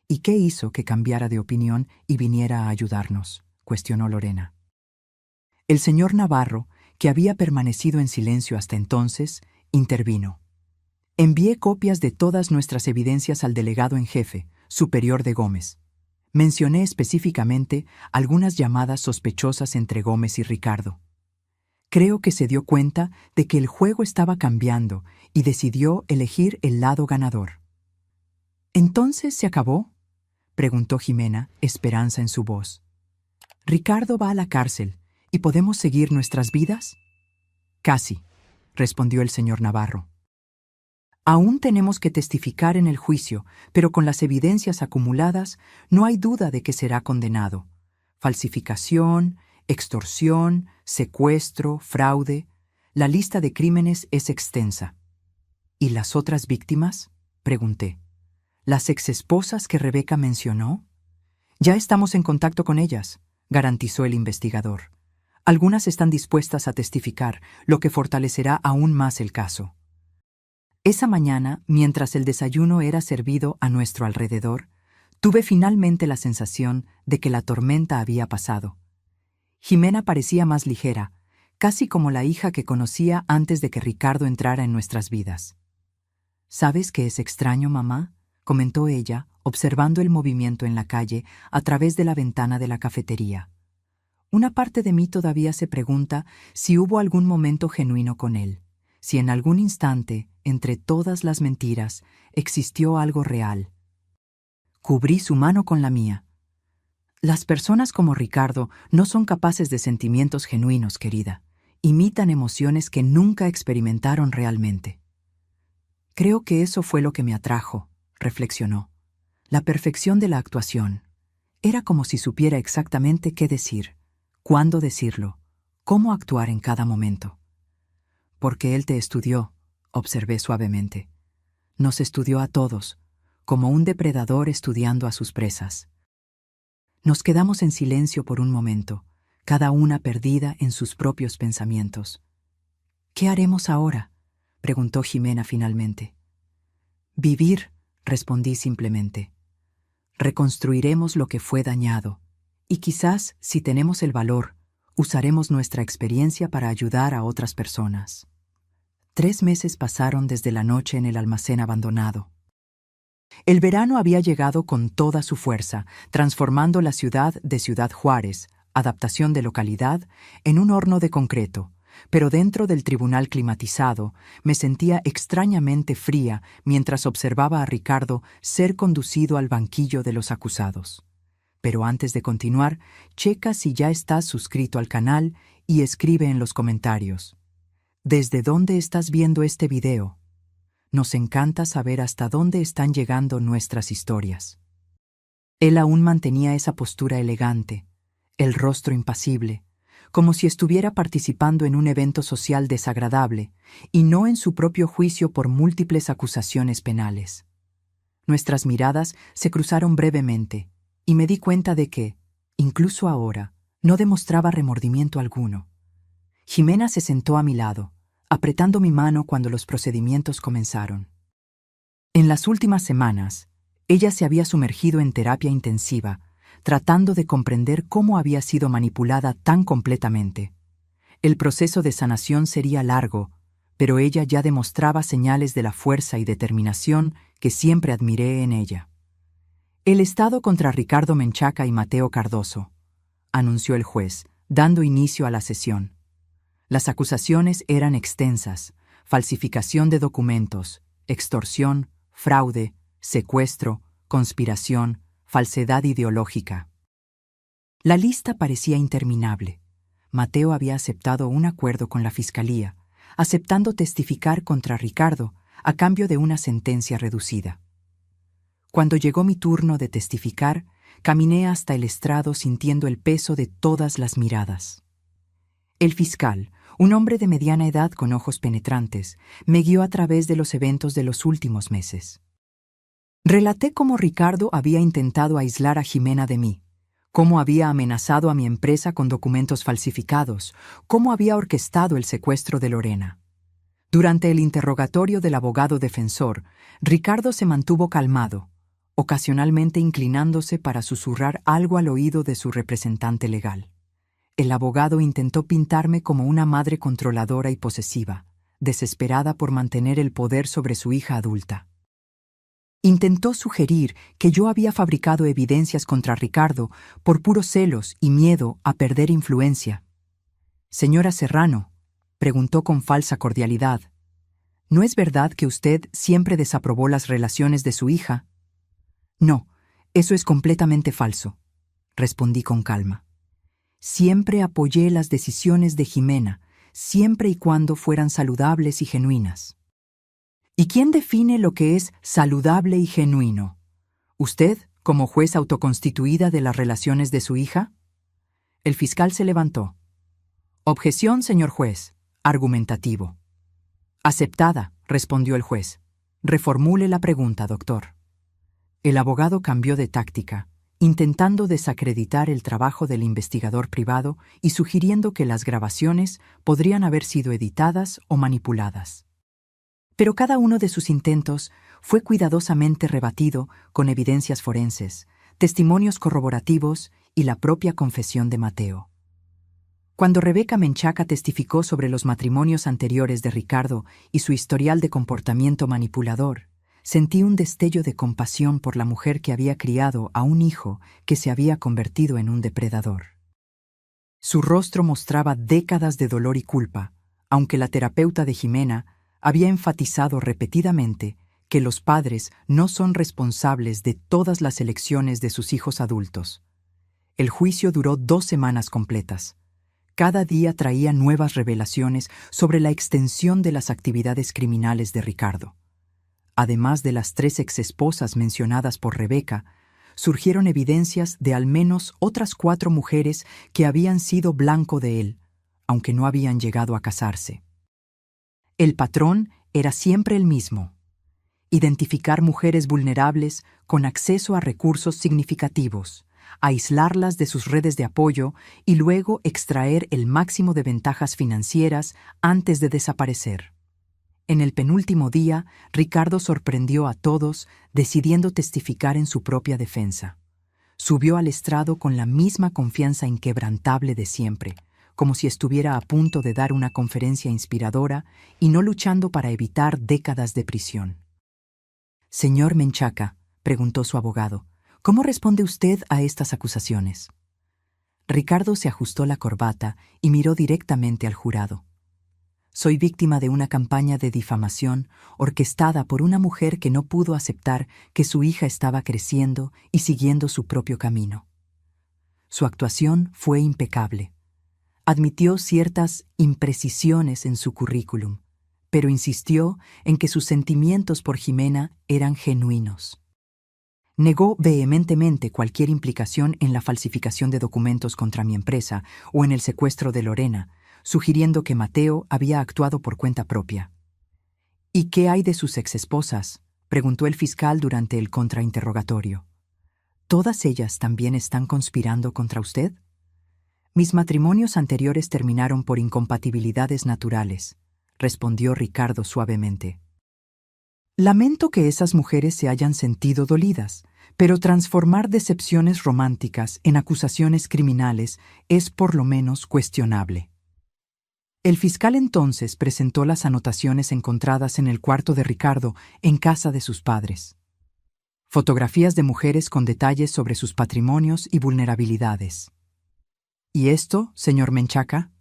¿Y qué hizo que cambiara de opinión y viniera a ayudarnos?, cuestionó Lorena. El señor Navarro, que había permanecido en silencio hasta entonces, intervino. Envié copias de todas nuestras evidencias al delegado en jefe, superior de Gómez. Mencioné específicamente algunas llamadas sospechosas entre Gómez y Ricardo. Creo que se dio cuenta de que el juego estaba cambiando y decidió elegir el lado ganador. ¿Entonces se acabó?, preguntó Jimena, esperanza en su voz. ¿Ricardo va a la cárcel y podemos seguir nuestras vidas? Casi, respondió el señor Navarro. Aún tenemos que testificar en el juicio, pero con las evidencias acumuladas no hay duda de que será condenado. Falsificación, extorsión, secuestro, fraude. La lista de crímenes es extensa. ¿Y las otras víctimas?, pregunté. ¿Las exesposas que Rebeca mencionó? Ya estamos en contacto con ellas, garantizó el investigador. Algunas están dispuestas a testificar, lo que fortalecerá aún más el caso. Esa mañana, mientras el desayuno era servido a nuestro alrededor, tuve finalmente la sensación de que la tormenta había pasado. Jimena parecía más ligera, casi como la hija que conocía antes de que Ricardo entrara en nuestras vidas. ¿Sabes qué es extraño, mamá?, comentó ella, observando el movimiento en la calle a través de la ventana de la cafetería. Una parte de mí todavía se pregunta si hubo algún momento genuino con él, si en algún instante, entre todas las mentiras, existió algo real. Cubrí su mano con la mía. Las personas como Ricardo no son capaces de sentimientos genuinos, querida. Imitan emociones que nunca experimentaron realmente. Creo que eso fue lo que me atrajo, reflexionó. La perfección de la actuación. Era como si supiera exactamente qué decir, cuándo decirlo, cómo actuar en cada momento. Porque él te estudió, observé suavemente. Nos estudió a todos, como un depredador estudiando a sus presas. Nos quedamos en silencio por un momento, cada una perdida en sus propios pensamientos. ¿Qué haremos ahora?, preguntó Jimena finalmente. Vivir, respondí simplemente. Reconstruiremos lo que fue dañado, y quizás, si tenemos el valor, usaremos nuestra experiencia para ayudar a otras personas. 3 meses pasaron desde la noche en el almacén abandonado. El verano había llegado con toda su fuerza, transformando la ciudad de Ciudad Juárez, adaptación de localidad, en un horno de concreto, pero dentro del tribunal climatizado me sentía extrañamente fría mientras observaba a Ricardo ser conducido al banquillo de los acusados. Pero antes de continuar, checa si ya estás suscrito al canal y escribe en los comentarios: ¿desde dónde estás viendo este video? Nos encanta saber hasta dónde están llegando nuestras historias. Él aún mantenía esa postura elegante, el rostro impasible, como si estuviera participando en un evento social desagradable y no en su propio juicio por múltiples acusaciones penales. Nuestras miradas se cruzaron brevemente y me di cuenta de que, incluso ahora, no demostraba remordimiento alguno. Jimena se sentó a mi lado, apretando mi mano cuando los procedimientos comenzaron. En las últimas semanas, ella se había sumergido en terapia intensiva, tratando de comprender cómo había sido manipulada tan completamente. El proceso de sanación sería largo, pero ella ya demostraba señales de la fuerza y determinación que siempre admiré en ella. El estado contra Ricardo Menchaca y Mateo Cardoso, anunció el juez, dando inicio a la sesión. Las acusaciones eran extensas, falsificación de documentos, extorsión, fraude, secuestro, conspiración, falsedad ideológica. La lista parecía interminable. Mateo había aceptado un acuerdo con la fiscalía, aceptando testificar contra Ricardo a cambio de una sentencia reducida. Cuando llegó mi turno de testificar, caminé hasta el estrado sintiendo el peso de todas las miradas. El fiscal, un hombre de mediana edad con ojos penetrantes, me guió a través de los eventos de los últimos meses. Relaté cómo Ricardo había intentado aislar a Jimena de mí, cómo había amenazado a mi empresa con documentos falsificados, cómo había orquestado el secuestro de Lorena. Durante el interrogatorio del abogado defensor, Ricardo se mantuvo calmado, ocasionalmente inclinándose para susurrar algo al oído de su representante legal. El abogado intentó pintarme como una madre controladora y posesiva, desesperada por mantener el poder sobre su hija adulta. Intentó sugerir que yo había fabricado evidencias contra Ricardo por puros celos y miedo a perder influencia. «Señora Serrano», preguntó con falsa cordialidad, «¿no es verdad que usted siempre desaprobó las relaciones de su hija?» «No, eso es completamente falso», respondí con calma. «Siempre apoyé las decisiones de Jimena, siempre y cuando fueran saludables y genuinas». ¿Y quién define lo que es saludable y genuino? ¿Usted, como juez autoconstituida de las relaciones de su hija? El fiscal se levantó. «Objeción, señor juez», argumentativo. «Aceptada», respondió el juez. «Reformule la pregunta, doctor». El abogado cambió de táctica, intentando desacreditar el trabajo del investigador privado y sugiriendo que las grabaciones podrían haber sido editadas o manipuladas. Pero cada uno de sus intentos fue cuidadosamente rebatido con evidencias forenses, testimonios corroborativos y la propia confesión de Mateo. Cuando Rebeca Menchaca testificó sobre los matrimonios anteriores de Ricardo y su historial de comportamiento manipulador, sentí un destello de compasión por la mujer que había criado a un hijo que se había convertido en un depredador. Su rostro mostraba décadas de dolor y culpa, aunque la terapeuta de Jimena había enfatizado repetidamente que los padres no son responsables de todas las elecciones de sus hijos adultos. El juicio duró 2 semanas completas. Cada día traía nuevas revelaciones sobre la extensión de las actividades criminales de Ricardo. Además de las 3 exesposas mencionadas por Rebeca, surgieron evidencias de al menos otras 4 mujeres que habían sido blanco de él, aunque no habían llegado a casarse. El patrón era siempre el mismo: identificar mujeres vulnerables con acceso a recursos significativos, aislarlas de sus redes de apoyo y luego extraer el máximo de ventajas financieras antes de desaparecer. En el penúltimo día, Ricardo sorprendió a todos decidiendo testificar en su propia defensa. Subió al estrado con la misma confianza inquebrantable de siempre, como si estuviera a punto de dar una conferencia inspiradora y no luchando para evitar décadas de prisión. «Señor Menchaca», preguntó su abogado, «¿cómo responde usted a estas acusaciones?» Ricardo se ajustó la corbata y miró directamente al jurado. «Soy víctima de una campaña de difamación orquestada por una mujer que no pudo aceptar que su hija estaba creciendo y siguiendo su propio camino. Su actuación fue impecable. Admitió ciertas imprecisiones en su currículum, pero insistió en que sus sentimientos por Jimena eran genuinos. Negó vehementemente cualquier implicación en la falsificación de documentos contra mi empresa o en el secuestro de Lorena, sugiriendo que Mateo había actuado por cuenta propia. «¿Y qué hay de sus exesposas?», preguntó el fiscal durante el contrainterrogatorio. «¿Todas ellas también están conspirando contra usted?» «Mis matrimonios anteriores terminaron por incompatibilidades naturales», respondió Ricardo suavemente. «Lamento que esas mujeres se hayan sentido dolidas, pero transformar decepciones románticas en acusaciones criminales es por lo menos cuestionable». El fiscal entonces presentó las anotaciones encontradas en el cuarto de Ricardo en casa de sus padres. Fotografías de mujeres con detalles sobre sus patrimonios y vulnerabilidades. «¿Y esto, señor Menchaca?».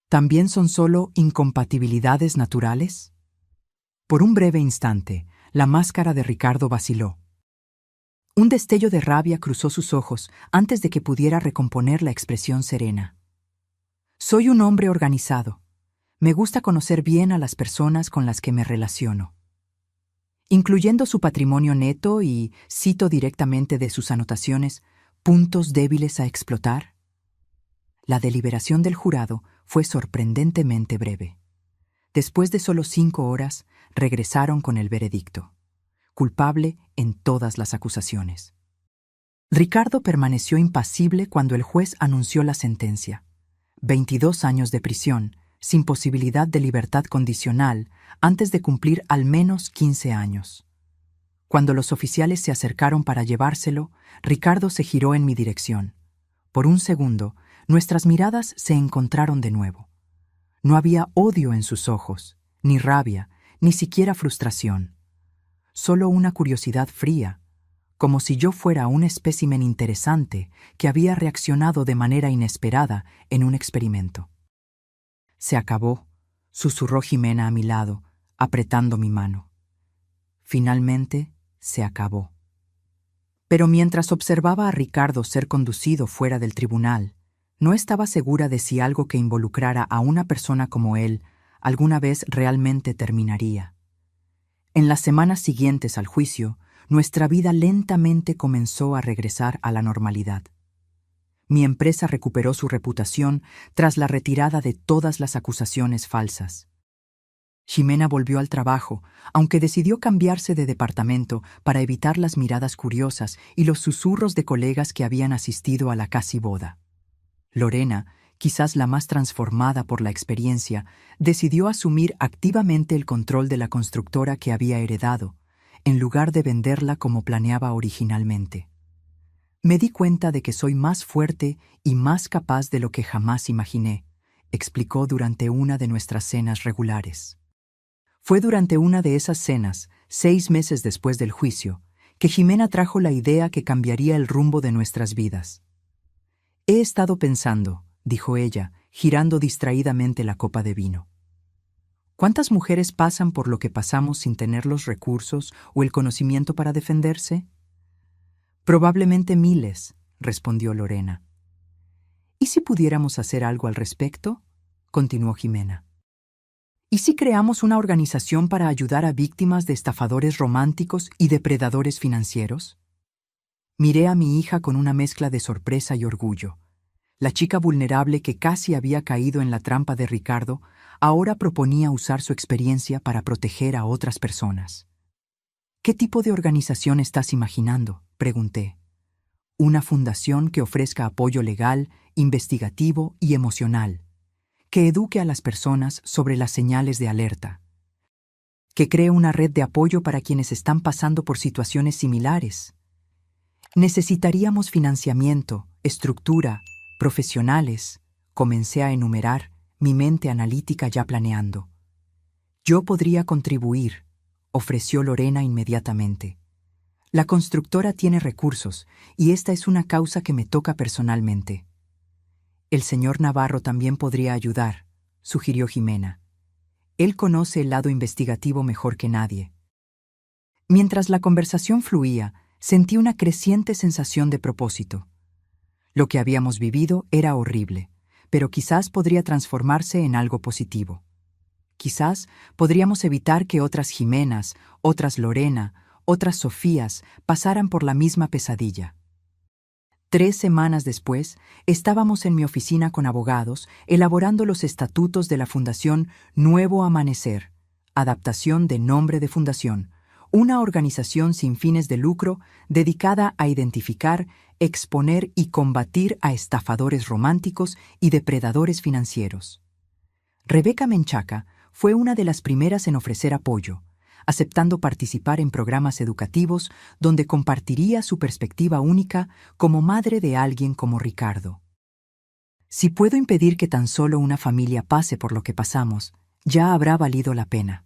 ¿También son solo incompatibilidades naturales? Por un breve instante, la máscara de Ricardo vaciló. Un destello de rabia cruzó sus ojos antes de que pudiera recomponer la expresión serena. Soy un hombre organizado. Me gusta conocer bien a las personas con las que me relaciono. Incluyendo su patrimonio neto y, cito directamente de sus anotaciones, puntos débiles a explotar. La deliberación del jurado fue sorprendentemente breve. Después de solo 5 horas, regresaron con el veredicto. Culpable en todas las acusaciones. Ricardo permaneció impasible cuando el juez anunció la sentencia. 22 años de prisión, sin posibilidad de libertad condicional, antes de cumplir al menos 15 años. Cuando los oficiales se acercaron para llevárselo, Ricardo se giró en mi dirección. Por un segundo, nuestras miradas se encontraron de nuevo. No había odio en sus ojos, ni rabia, ni siquiera frustración. Solo una curiosidad fría, como si yo fuera un espécimen interesante que había reaccionado de manera inesperada en un experimento. Se acabó, susurró Jimena a mi lado, apretando mi mano. Finalmente, se acabó. Pero mientras observaba a Ricardo ser conducido fuera del tribunal, no estaba segura de si algo que involucrara a una persona como él alguna vez realmente terminaría. En las semanas siguientes al juicio, nuestra vida lentamente comenzó a regresar a la normalidad. Mi empresa recuperó su reputación tras la retirada de todas las acusaciones falsas. Jimena volvió al trabajo, aunque decidió cambiarse de departamento para evitar las miradas curiosas y los susurros de colegas que habían asistido a la casi boda. Lorena, quizás la más transformada por la experiencia, decidió asumir activamente el control de la constructora que había heredado, en lugar de venderla como planeaba originalmente. Me di cuenta de que soy más fuerte y más capaz de lo que jamás imaginé, explicó durante una de nuestras cenas regulares. Fue durante una de esas cenas, 6 meses después del juicio, que Jimena trajo la idea que cambiaría el rumbo de nuestras vidas. He estado pensando, dijo ella, girando distraídamente la copa de vino. ¿Cuántas mujeres pasan por lo que pasamos sin tener los recursos o el conocimiento para defenderse? Probablemente miles, respondió Lorena. ¿Y si pudiéramos hacer algo al respecto? Continuó Jimena. ¿Y si creamos una organización para ayudar a víctimas de estafadores románticos y depredadores financieros? Miré a mi hija con una mezcla de sorpresa y orgullo. La chica vulnerable que casi había caído en la trampa de Ricardo ahora proponía usar su experiencia para proteger a otras personas. ¿Qué tipo de organización estás imaginando?, pregunté. Una fundación que ofrezca apoyo legal, investigativo y emocional, que eduque a las personas sobre las señales de alerta, que cree una red de apoyo para quienes están pasando por situaciones similares. Necesitaríamos financiamiento, estructura, profesionales, comencé a enumerar, mi mente analítica ya planeando. Yo podría contribuir, ofreció Lorena inmediatamente. La constructora tiene recursos y esta es una causa que me toca personalmente. El señor Navarro también podría ayudar, sugirió Jimena. Él conoce el lado investigativo mejor que nadie. Mientras la conversación fluía, sentí una creciente sensación de propósito. Lo que habíamos vivido era horrible, pero quizás podría transformarse en algo positivo. Quizás podríamos evitar que otras Jimenas, otras Lorena, otras Sofías pasaran por la misma pesadilla. 3 semanas después, estábamos en mi oficina con abogados elaborando los estatutos de la Fundación Nuevo Amanecer, adaptación de nombre de fundación, una organización sin fines de lucro dedicada a identificar, exponer y combatir a estafadores románticos y depredadores financieros. Rebeca Menchaca fue una de las primeras en ofrecer apoyo, aceptando participar en programas educativos donde compartiría su perspectiva única como madre de alguien como Ricardo. Si puedo impedir que tan solo una familia pase por lo que pasamos, ya habrá valido la pena,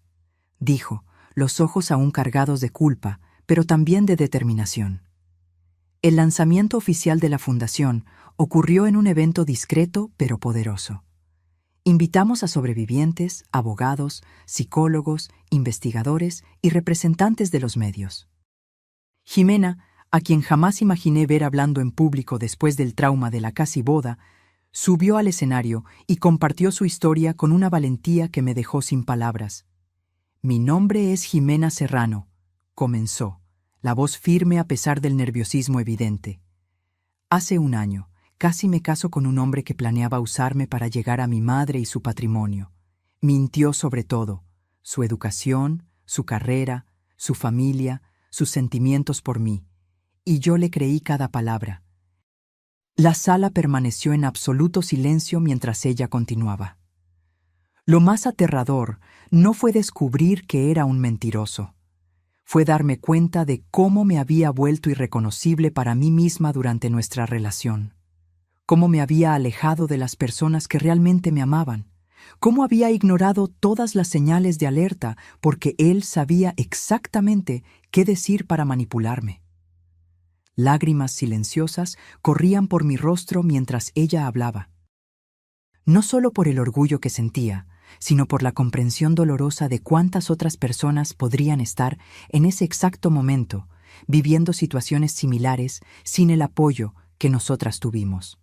dijo, los ojos aún cargados de culpa, pero también de determinación. El lanzamiento oficial de la fundación ocurrió en un evento discreto pero poderoso. Invitamos a sobrevivientes, abogados, psicólogos, investigadores y representantes de los medios. Jimena, a quien jamás imaginé ver hablando en público después del trauma de la casi boda, subió al escenario y compartió su historia con una valentía que me dejó sin palabras. «Mi nombre es Jimena Serrano», comenzó, la voz firme a pesar del nerviosismo evidente. «Hace un año, casi me caso con un hombre que planeaba usarme para llegar a mi madre y su patrimonio. Mintió sobre todo, su educación, su carrera, su familia, sus sentimientos por mí, y yo le creí cada palabra». La sala permaneció en absoluto silencio mientras ella continuaba. Lo más aterrador no fue descubrir que era un mentiroso. Fue darme cuenta de cómo me había vuelto irreconocible para mí misma durante nuestra relación. Cómo me había alejado de las personas que realmente me amaban. Cómo había ignorado todas las señales de alerta porque él sabía exactamente qué decir para manipularme. Lágrimas silenciosas corrían por mi rostro mientras ella hablaba. No solo por el orgullo que sentía, sino por la comprensión dolorosa de cuántas otras personas podrían estar en ese exacto momento, viviendo situaciones similares sin el apoyo que nosotras tuvimos.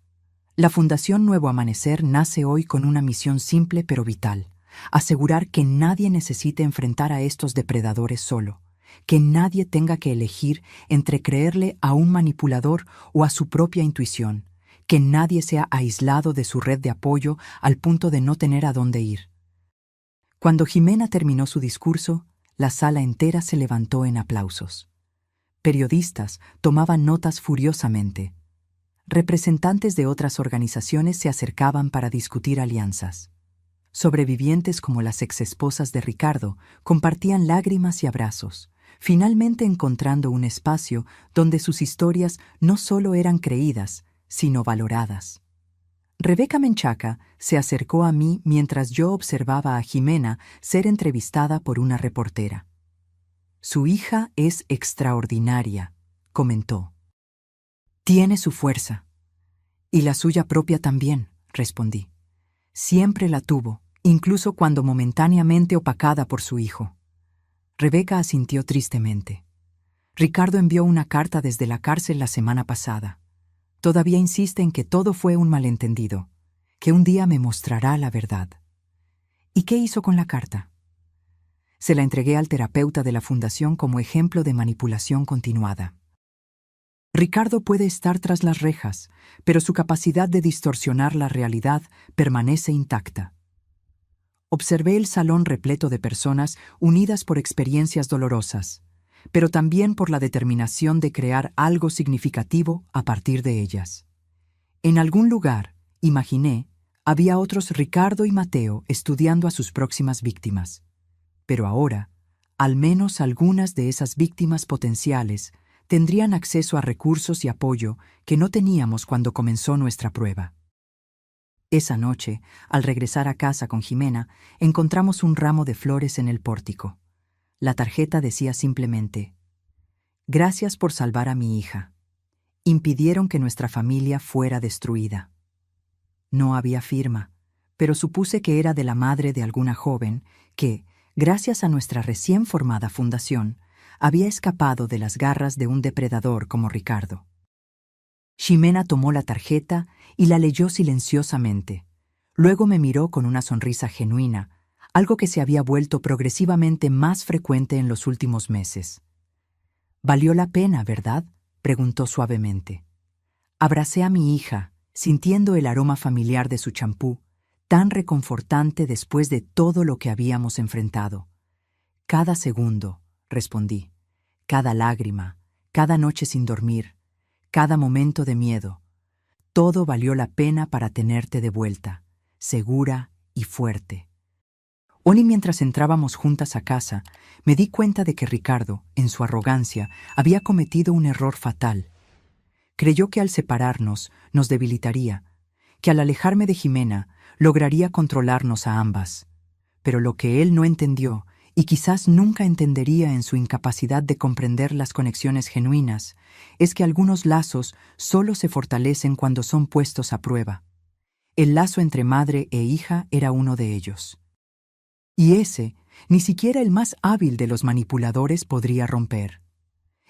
La Fundación Nuevo Amanecer nace hoy con una misión simple pero vital: asegurar que nadie necesite enfrentar a estos depredadores solo, que nadie tenga que elegir entre creerle a un manipulador o a su propia intuición, que nadie sea aislado de su red de apoyo al punto de no tener a dónde ir. Cuando Jimena terminó su discurso, la sala entera se levantó en aplausos. Periodistas tomaban notas furiosamente. Representantes de otras organizaciones se acercaban para discutir alianzas. Sobrevivientes como las exesposas de Ricardo compartían lágrimas y abrazos, finalmente encontrando un espacio donde sus historias no solo eran creídas, sino valoradas. Rebeca Menchaca se acercó a mí mientras yo observaba a Jimena ser entrevistada por una reportera. «Su hija es extraordinaria», comentó. «Tiene su fuerza». «Y la suya propia también», respondí. «Siempre la tuvo, incluso cuando momentáneamente opacada por su hijo». Rebeca asintió tristemente. «Ricardo envió una carta desde la cárcel la semana pasada. Todavía insiste en que todo fue un malentendido, que un día me mostrará la verdad». «¿Y qué hizo con la carta?» «Se la entregué al terapeuta de la fundación como ejemplo de manipulación continuada». Ricardo puede estar tras las rejas, pero su capacidad de distorsionar la realidad permanece intacta. Observé el salón repleto de personas unidas por experiencias dolorosas, pero también por la determinación de crear algo significativo a partir de ellas. En algún lugar, imaginé, había otros Ricardo y Mateo estudiando a sus próximas víctimas. Pero ahora, al menos algunas de esas víctimas potenciales tendrían acceso a recursos y apoyo que no teníamos cuando comenzó nuestra prueba. Esa noche, al regresar a casa con Jimena, encontramos un ramo de flores en el pórtico. La tarjeta decía simplemente: «Gracias por salvar a mi hija. Impidieron que nuestra familia fuera destruida». No había firma, pero supuse que era de la madre de alguna joven que, gracias a nuestra recién formada fundación, había escapado de las garras de un depredador como Ricardo. Jimena tomó la tarjeta y la leyó silenciosamente. Luego me miró con una sonrisa genuina, algo que se había vuelto progresivamente más frecuente en los últimos meses. «Valió la pena, ¿verdad?», preguntó suavemente. Abracé a mi hija, sintiendo el aroma familiar de su champú, tan reconfortante después de todo lo que habíamos enfrentado. «Cada segundo», respondí. «Cada lágrima, cada noche sin dormir, cada momento de miedo. Todo valió la pena para tenerte de vuelta, segura y fuerte». Hoy, mientras entrábamos juntas a casa, me di cuenta de que Ricardo, en su arrogancia, había cometido un error fatal. Creyó que al separarnos nos debilitaría, que al alejarme de Jimena lograría controlarnos a ambas. Pero lo que él no entendió, y quizás nunca entendería en su incapacidad de comprender las conexiones genuinas, es que algunos lazos solo se fortalecen cuando son puestos a prueba. El lazo entre madre e hija era uno de ellos. Y ese, ni siquiera el más hábil de los manipuladores podría romper.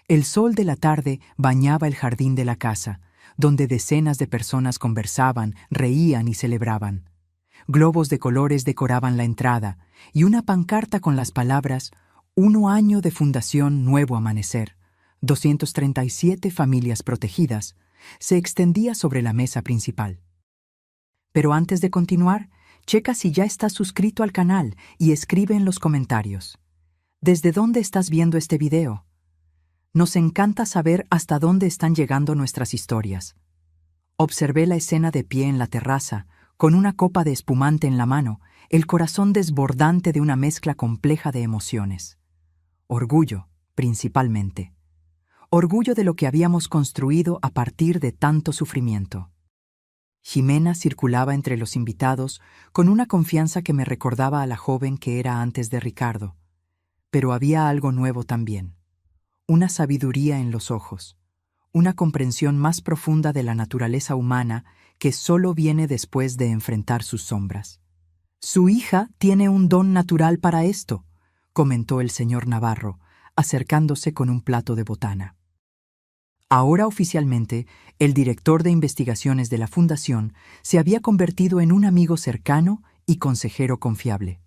El sol de la tarde bañaba el jardín de la casa, donde decenas de personas conversaban, reían y celebraban. Globos de colores decoraban la entrada, y una pancarta con las palabras «1 año de fundación Nuevo Amanecer, 237 familias protegidas», se extendía sobre la mesa principal. Pero antes de continuar, checa si ya estás suscrito al canal y escribe en los comentarios. ¿Desde dónde estás viendo este video? Nos encanta saber hasta dónde están llegando nuestras historias. Observé la escena de pie en la terraza, con una copa de espumante en la mano, el corazón desbordante de una mezcla compleja de emociones. Orgullo, principalmente. Orgullo de lo que habíamos construido a partir de tanto sufrimiento. Jimena circulaba entre los invitados con una confianza que me recordaba a la joven que era antes de Ricardo. Pero había algo nuevo también. Una sabiduría en los ojos. Una comprensión más profunda de la naturaleza humana que solo viene después de enfrentar sus sombras. «Su hija tiene un don natural para esto», comentó el señor Navarro, acercándose con un plato de botana. Ahora oficialmente, el director de investigaciones de la Fundación se había convertido en un amigo cercano y consejero confiable.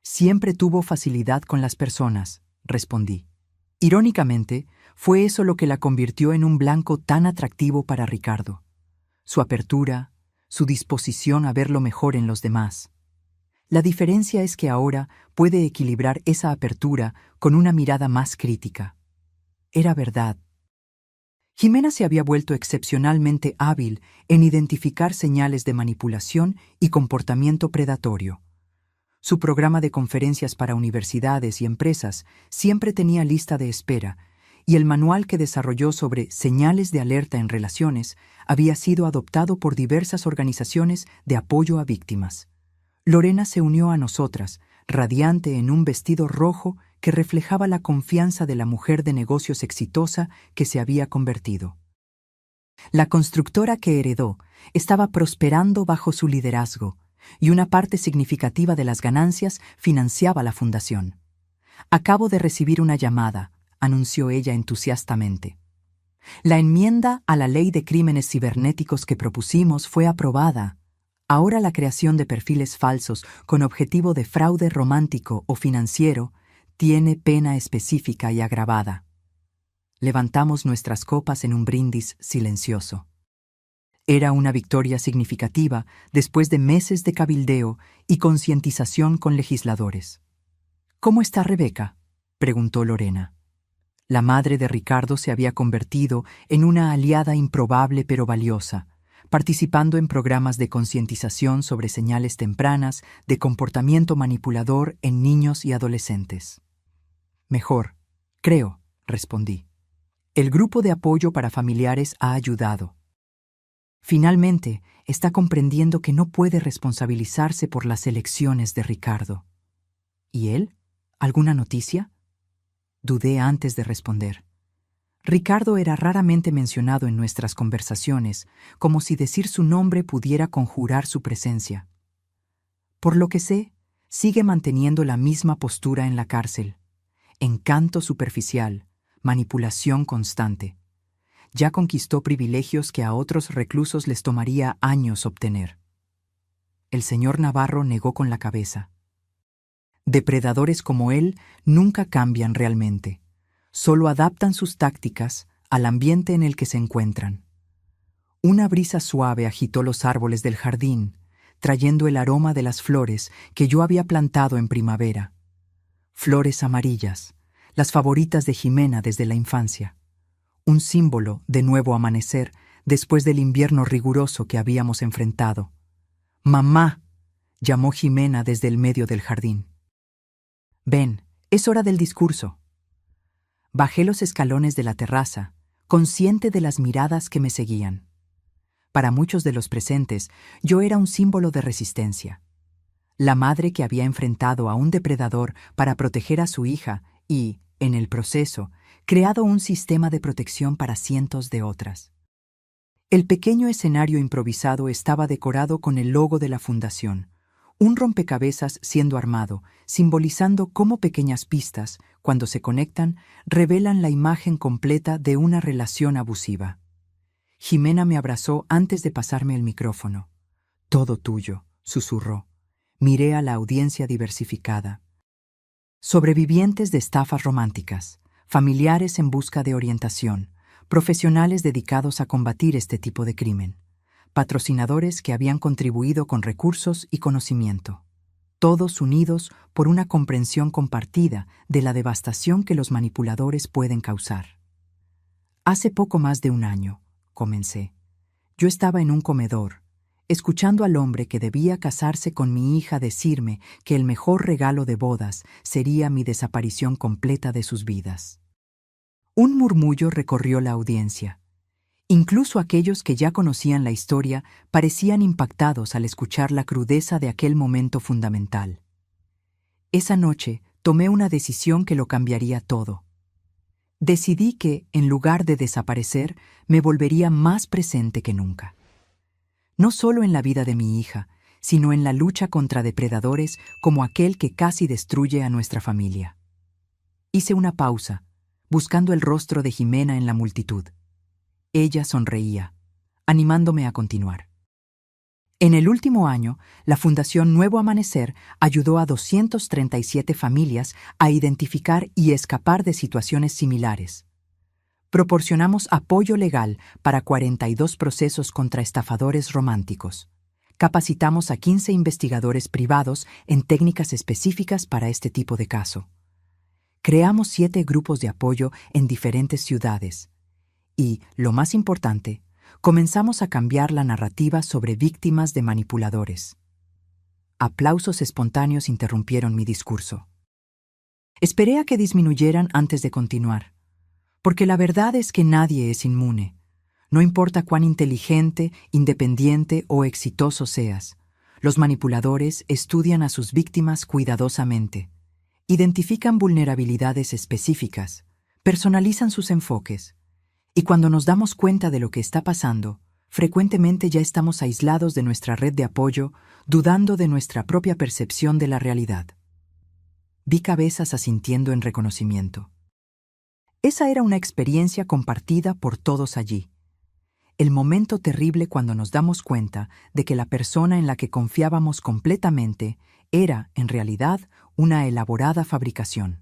«Siempre tuvo facilidad con las personas», respondí. Irónicamente, fue eso lo que la convirtió en un blanco tan atractivo para Ricardo. Su apertura, su disposición a ver lo mejor en los demás. La diferencia es que ahora puede equilibrar esa apertura con una mirada más crítica. Era verdad. Jimena se había vuelto excepcionalmente hábil en identificar señales de manipulación y comportamiento predatorio. Su programa de conferencias para universidades y empresas siempre tenía lista de espera, y el manual que desarrolló sobre señales de alerta en relaciones había sido adoptado por diversas organizaciones de apoyo a víctimas. Lorena se unió a nosotras, radiante en un vestido rojo que reflejaba la confianza de la mujer de negocios exitosa que se había convertido. La constructora que heredó estaba prosperando bajo su liderazgo, y una parte significativa de las ganancias financiaba la fundación. «Acabo de recibir una llamada», anunció ella entusiastamente. «La enmienda a la ley de crímenes cibernéticos que propusimos fue aprobada. Ahora la creación de perfiles falsos con objetivo de fraude romántico o financiero tiene pena específica y agravada». Levantamos nuestras copas en un brindis silencioso. Era una victoria significativa después de meses de cabildeo y concientización con legisladores. «¿Cómo está Rebeca?», preguntó Lorena. La madre de Ricardo se había convertido en una aliada improbable pero valiosa, participando en programas de concientización sobre señales tempranas de comportamiento manipulador en niños y adolescentes. «Mejor, creo», respondí. «El grupo de apoyo para familiares ha ayudado. Finalmente, está comprendiendo que no puede responsabilizarse por las elecciones de Ricardo». «¿Y él? ¿Alguna noticia?». Dudé antes de responder. Ricardo era raramente mencionado en nuestras conversaciones, como si decir su nombre pudiera conjurar su presencia. Por lo que sé, sigue manteniendo la misma postura en la cárcel. Encanto superficial, manipulación constante. Ya conquistó privilegios que a otros reclusos les tomaría años obtener. El señor Navarro negó con la cabeza. Depredadores como él nunca cambian realmente. Solo adaptan sus tácticas al ambiente en el que se encuentran. Una brisa suave agitó los árboles del jardín, trayendo el aroma de las flores que yo había plantado en primavera. Flores amarillas, las favoritas de Jimena desde la infancia. Un símbolo de nuevo amanecer después del invierno riguroso que habíamos enfrentado. «Mamá», llamó Jimena desde el medio del jardín. «Ven, es hora del discurso». Bajé los escalones de la terraza, consciente de las miradas que me seguían. Para muchos de los presentes, yo era un símbolo de resistencia. La madre que había enfrentado a un depredador para proteger a su hija y, en el proceso, creado un sistema de protección para cientos de otras. El pequeño escenario improvisado estaba decorado con el logo de la fundación, un rompecabezas siendo armado, simbolizando cómo pequeñas pistas, cuando se conectan, revelan la imagen completa de una relación abusiva. Jimena me abrazó antes de pasarme el micrófono. «Todo tuyo», susurró. Miré a la audiencia diversificada. Sobrevivientes de estafas románticas, familiares en busca de orientación, profesionales dedicados a combatir este tipo de crimen, patrocinadores que habían contribuido con recursos y conocimiento, todos unidos por una comprensión compartida de la devastación que los manipuladores pueden causar. Hace poco más de un año, comencé. Yo estaba en un comedor, escuchando al hombre que debía casarse con mi hija decirme que el mejor regalo de bodas sería mi desaparición completa de sus vidas. Un murmullo recorrió la audiencia. Incluso aquellos que ya conocían la historia parecían impactados al escuchar la crudeza de aquel momento fundamental. Esa noche tomé una decisión que lo cambiaría todo. Decidí que, en lugar de desaparecer, me volvería más presente que nunca. No solo en la vida de mi hija, sino en la lucha contra depredadores como aquel que casi destruye a nuestra familia. Hice una pausa, buscando el rostro de Jimena en la multitud. Ella sonreía, animándome a continuar. En el último año, la Fundación Nuevo Amanecer ayudó a 237 familias a identificar y escapar de situaciones similares. Proporcionamos apoyo legal para 42 procesos contra estafadores románticos. Capacitamos a 15 investigadores privados en técnicas específicas para este tipo de caso. Creamos 7 grupos de apoyo en diferentes ciudades. Y, lo más importante, comenzamos a cambiar la narrativa sobre víctimas de manipuladores. Aplausos espontáneos interrumpieron mi discurso. Esperé a que disminuyeran antes de continuar. Porque la verdad es que nadie es inmune. No importa cuán inteligente, independiente o exitoso seas, los manipuladores estudian a sus víctimas cuidadosamente, identifican vulnerabilidades específicas, personalizan sus enfoques, y cuando nos damos cuenta de lo que está pasando, frecuentemente ya estamos aislados de nuestra red de apoyo, dudando de nuestra propia percepción de la realidad. Vi cabezas asintiendo en reconocimiento. Esa era una experiencia compartida por todos allí. El momento terrible cuando nos damos cuenta de que la persona en la que confiábamos completamente era, en realidad, una elaborada fabricación.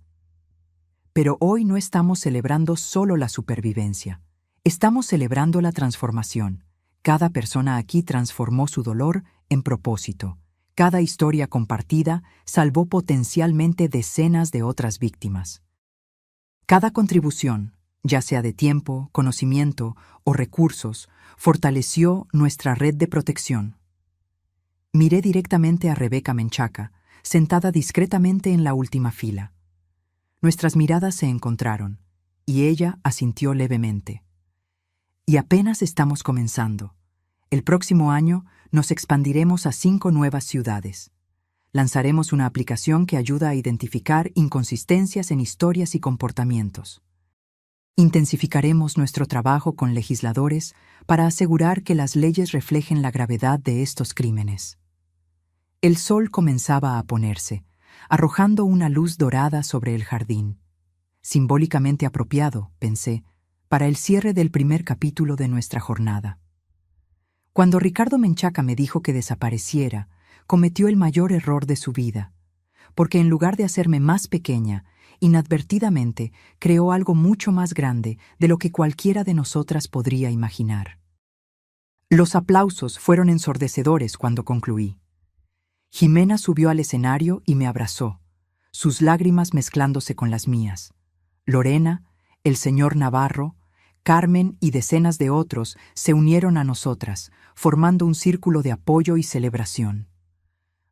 Pero hoy no estamos celebrando solo la supervivencia. Estamos celebrando la transformación. Cada persona aquí transformó su dolor en propósito. Cada historia compartida salvó potencialmente decenas de otras víctimas. Cada contribución, ya sea de tiempo, conocimiento o recursos, fortaleció nuestra red de protección. Miré directamente a Rebeca Menchaca, sentada discretamente en la última fila. Nuestras miradas se encontraron, y ella asintió levemente. Y apenas estamos comenzando. El próximo año nos expandiremos a 5 nuevas ciudades. Lanzaremos una aplicación que ayuda a identificar inconsistencias en historias y comportamientos. Intensificaremos nuestro trabajo con legisladores para asegurar que las leyes reflejen la gravedad de estos crímenes. El sol comenzaba a ponerse, arrojando una luz dorada sobre el jardín. Simbólicamente apropiado, pensé, para el cierre del primer capítulo de nuestra jornada. Cuando Ricardo Menchaca me dijo que desapareciera, cometió el mayor error de su vida, porque en lugar de hacerme más pequeña, inadvertidamente creó algo mucho más grande de lo que cualquiera de nosotras podría imaginar. Los aplausos fueron ensordecedores cuando concluí. Jimena subió al escenario y me abrazó, sus lágrimas mezclándose con las mías. Lorena, el señor Navarro, Carmen y decenas de otros se unieron a nosotras, formando un círculo de apoyo y celebración.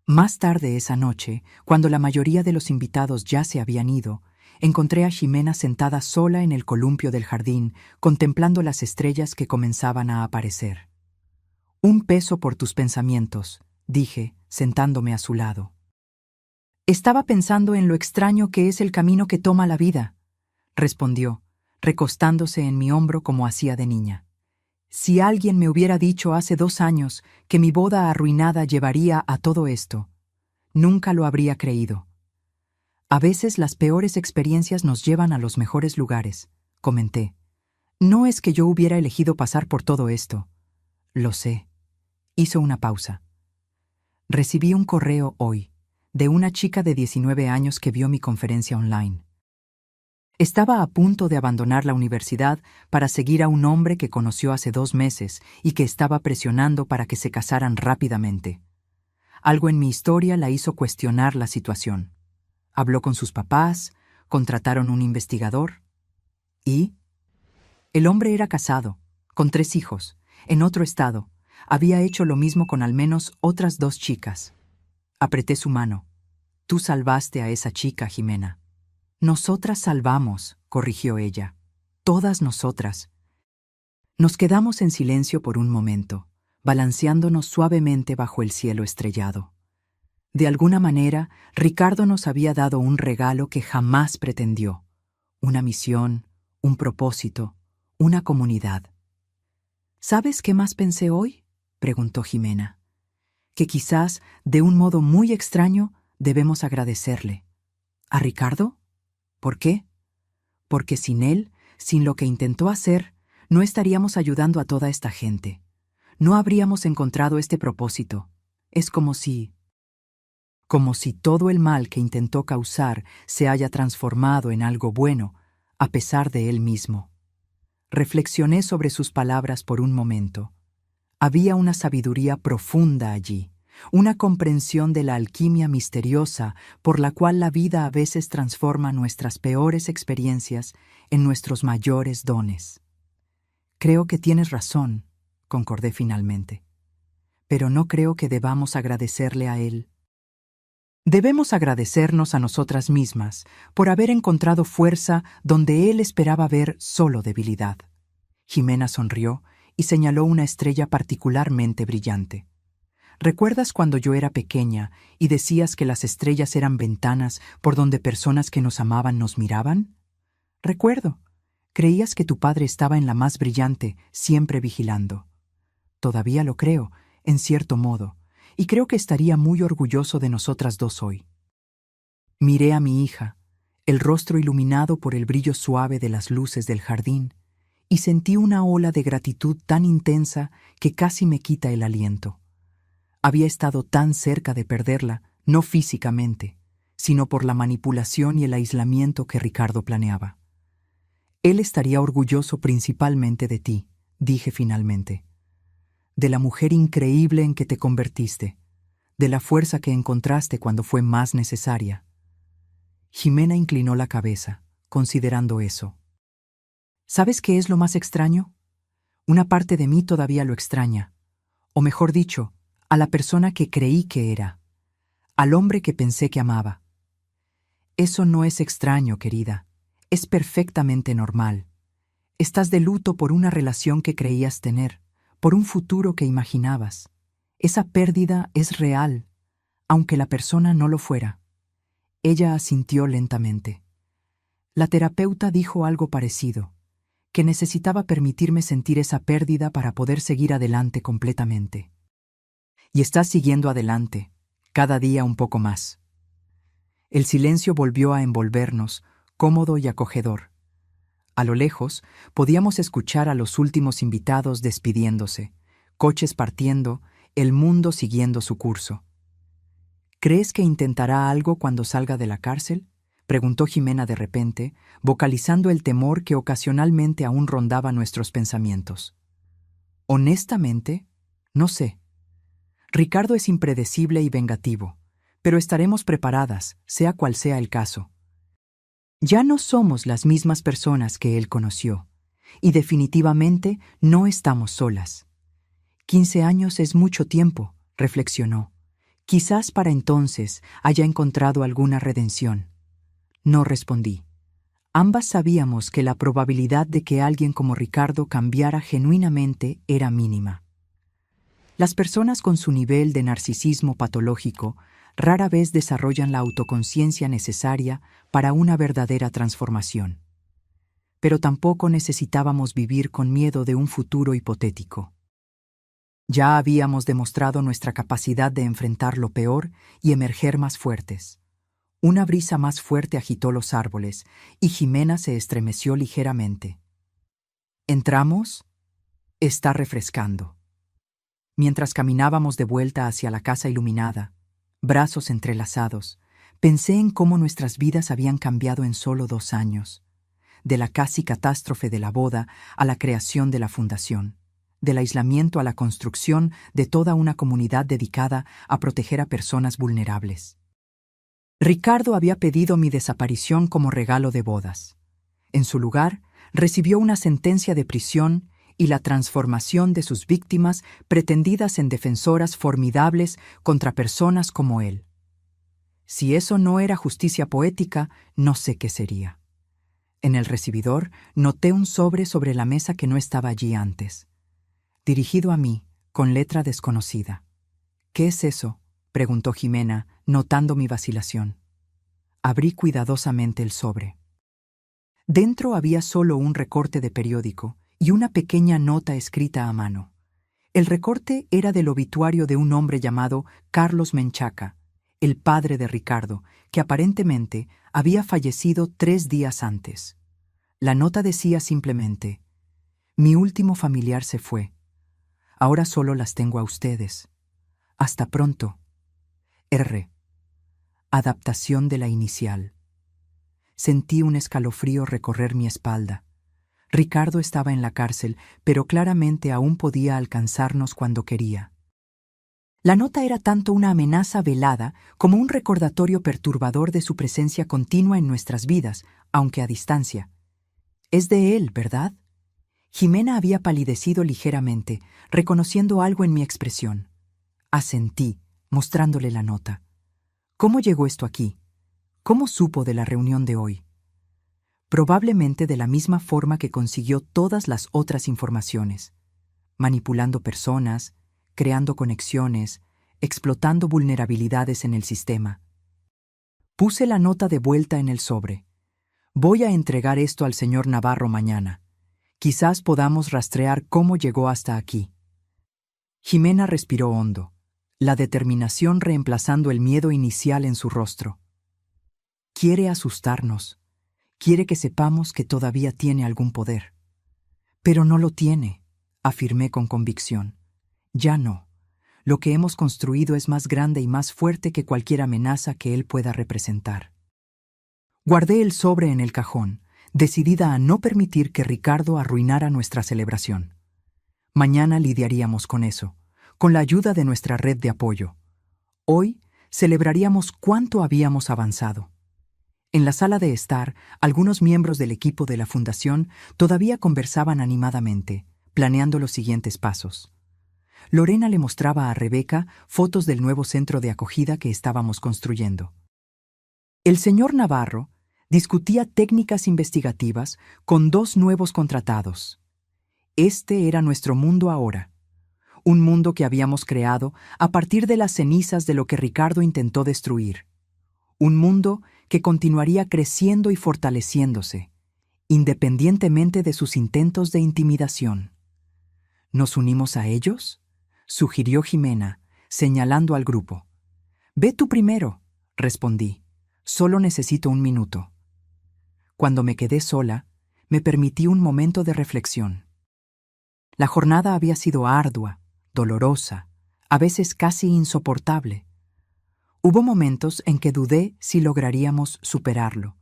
Más tarde esa noche, cuando la mayoría de los invitados ya se habían ido, encontré a Jimena sentada sola en el columpio del jardín, contemplando las estrellas que comenzaban a aparecer. «Un peso por tus pensamientos», dije, sentándome a su lado. «Estaba pensando en lo extraño que es el camino que toma la vida», respondió, recostándose en mi hombro como hacía de niña. Si alguien me hubiera dicho hace 2 años que mi boda arruinada llevaría a todo esto, nunca lo habría creído. A veces las peores experiencias nos llevan a los mejores lugares, comenté. No es que yo hubiera elegido pasar por todo esto. Lo sé. Hizo una pausa. Recibí un correo hoy, de una chica de 19 años que vio mi conferencia online. Estaba a punto de abandonar la universidad para seguir a un hombre que conoció hace 2 meses y que estaba presionando para que se casaran rápidamente. Algo en mi historia la hizo cuestionar la situación. Habló con sus papás, contrataron un investigador. ¿Y? El hombre era casado, con 3 hijos, en otro estado. Había hecho lo mismo con al menos otras 2 chicas. Apreté su mano. Tú salvaste a esa chica, Jimena. Nosotras salvamos, corrigió ella. Todas nosotras. Nos quedamos en silencio por un momento, balanceándonos suavemente bajo el cielo estrellado. De alguna manera, Ricardo nos había dado un regalo que jamás pretendió. Una misión, un propósito, una comunidad. ¿Sabes qué más pensé hoy?, preguntó Jimena. Que quizás, de un modo muy extraño, debemos agradecerle. ¿A Ricardo? ¿Por qué? Porque sin él, sin lo que intentó hacer, no estaríamos ayudando a toda esta gente. No habríamos encontrado este propósito. Es como si todo el mal que intentó causar se haya transformado en algo bueno, a pesar de él mismo. Reflexioné sobre sus palabras por un momento. Había una sabiduría profunda allí, una comprensión de la alquimia misteriosa por la cual la vida a veces transforma nuestras peores experiencias en nuestros mayores dones. Creo que tienes razón, concordé finalmente. Pero no creo que debamos agradecerle a él. Debemos agradecernos a nosotras mismas por haber encontrado fuerza donde él esperaba ver solo debilidad. Jimena sonrió y señaló una estrella particularmente brillante. ¿Recuerdas cuando yo era pequeña y decías que las estrellas eran ventanas por donde personas que nos amaban nos miraban? Recuerdo. Creías que tu padre estaba en la más brillante, siempre vigilando. Todavía lo creo, en cierto modo, y creo que estaría muy orgulloso de nosotras 2 hoy. Miré a mi hija, el rostro iluminado por el brillo suave de las luces del jardín, y sentí una ola de gratitud tan intensa que casi me quita el aliento. Había estado tan cerca de perderla, no físicamente, sino por la manipulación y el aislamiento que Ricardo planeaba. Él estaría orgulloso principalmente de ti, dije finalmente. De la mujer increíble en que te convertiste, de la fuerza que encontraste cuando fue más necesaria. Jimena inclinó la cabeza, considerando eso. ¿Sabes qué es lo más extraño? Una parte de mí todavía lo extraña, o mejor dicho, a la persona que creí que era, al hombre que pensé que amaba. Eso no es extraño, querida, es perfectamente normal. Estás de luto por una relación que creías tener, por un futuro que imaginabas. Esa pérdida es real, aunque la persona no lo fuera. Ella asintió lentamente. La terapeuta dijo algo parecido, que necesitaba permitirme sentir esa pérdida para poder seguir adelante completamente. Y estás siguiendo adelante, cada día un poco más. El silencio volvió a envolvernos, cómodo y acogedor. A lo lejos, podíamos escuchar a los últimos invitados despidiéndose, coches partiendo, el mundo siguiendo su curso. ¿Crees que intentará algo cuando salga de la cárcel?, preguntó Jimena de repente, vocalizando el temor que ocasionalmente aún rondaba nuestros pensamientos. Honestamente, no sé. Ricardo es impredecible y vengativo, pero estaremos preparadas, sea cual sea el caso. Ya no somos las mismas personas que él conoció, y definitivamente no estamos solas. 15 años es mucho tiempo, reflexionó. Quizás para entonces haya encontrado alguna redención. No respondí. Ambas sabíamos que la probabilidad de que alguien como Ricardo cambiara genuinamente era mínima. Las personas con su nivel de narcisismo patológico rara vez desarrollan la autoconciencia necesaria para una verdadera transformación. pero tampoco necesitábamos vivir con miedo de un futuro hipotético. Ya habíamos demostrado nuestra capacidad de enfrentar lo peor y emerger más fuertes. Una brisa más fuerte agitó los árboles y Jimena se estremeció ligeramente. ¿Entramos? Está refrescando. Mientras caminábamos de vuelta hacia la casa iluminada, brazos entrelazados, pensé en cómo nuestras vidas habían cambiado en solo 2 años, de la casi catástrofe de la boda a la creación de la fundación, del aislamiento a la construcción de toda una comunidad dedicada a proteger a personas vulnerables. Ricardo había pedido mi desaparición como regalo de bodas. En su lugar, recibió una sentencia de prisión y la transformación de sus víctimas pretendidas en defensoras formidables contra personas como él. Si eso no era justicia poética, no sé qué sería. En el recibidor noté un sobre la mesa que no estaba allí antes. Dirigido a mí, con letra desconocida. «¿Qué es eso?», preguntó Jimena, notando mi vacilación. Abrí cuidadosamente el sobre. Dentro había solo un recorte de periódico y una pequeña nota escrita a mano. El recorte era del obituario de un hombre llamado Carlos Menchaca, el padre de Ricardo, que aparentemente había fallecido 3 días antes. La nota decía simplemente: «Mi último familiar se fue. Ahora solo las tengo a ustedes. Hasta pronto. R». Adaptación de la inicial. Sentí un escalofrío recorrer mi espalda. Ricardo estaba en la cárcel, pero claramente aún podía alcanzarnos cuando quería. La nota era tanto una amenaza velada como un recordatorio perturbador de su presencia continua en nuestras vidas, aunque a distancia. «Es de él, ¿verdad?». Jimena había palidecido ligeramente, reconociendo algo en mi expresión. Asentí, mostrándole la nota. «¿Cómo llegó esto aquí? ¿Cómo supo de la reunión de hoy?». Probablemente de la misma forma que consiguió todas las otras informaciones, manipulando personas, creando conexiones, explotando vulnerabilidades en el sistema. Puse la nota de vuelta en el sobre. «Voy a entregar esto al señor Navarro mañana. Quizás podamos rastrear cómo llegó hasta aquí». Jimena respiró hondo, la determinación reemplazando el miedo inicial en su rostro. «Quiere asustarnos. Quiere que sepamos que todavía tiene algún poder». «Pero no lo tiene», afirmé con convicción. «Ya no. Lo que hemos construido es más grande y más fuerte que cualquier amenaza que él pueda representar». Guardé el sobre en el cajón, decidida a no permitir que Ricardo arruinara nuestra celebración. Mañana lidiaríamos con eso, con la ayuda de nuestra red de apoyo. Hoy celebraríamos cuánto habíamos avanzado. En la sala de estar, algunos miembros del equipo de la fundación todavía conversaban animadamente, planeando los siguientes pasos. Lorena le mostraba a Rebeca fotos del nuevo centro de acogida que estábamos construyendo. El señor Navarro discutía técnicas investigativas con 2 nuevos contratados. Este era nuestro mundo ahora, un mundo que habíamos creado a partir de las cenizas de lo que Ricardo intentó destruir. Un mundo que continuaría creciendo y fortaleciéndose, independientemente de sus intentos de intimidación. ¿Nos unimos a ellos?, sugirió Jimena, señalando al grupo. «Ve tú primero», respondí. «Solo necesito 1 minuto». Cuando me quedé sola, me permití un momento de reflexión. La jornada había sido ardua, dolorosa, a veces casi insoportable. Hubo momentos en que dudé si lograríamos superarlo,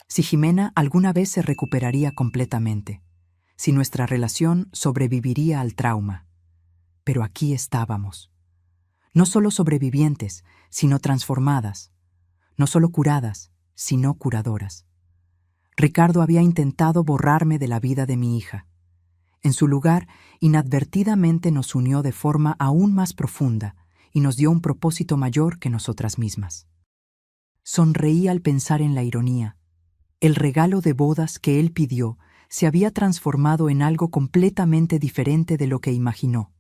si Jimena alguna vez se recuperaría completamente, si nuestra relación sobreviviría al trauma. Pero aquí estábamos. No solo sobrevivientes, sino transformadas. No solo curadas, sino curadoras. Ricardo había intentado borrarme de la vida de mi hija. En su lugar, inadvertidamente nos unió de forma aún más profunda y nos dio un propósito mayor que nosotras mismas. Sonreí al pensar en la ironía. El regalo de bodas que él pidió se había transformado en algo completamente diferente de lo que imaginó.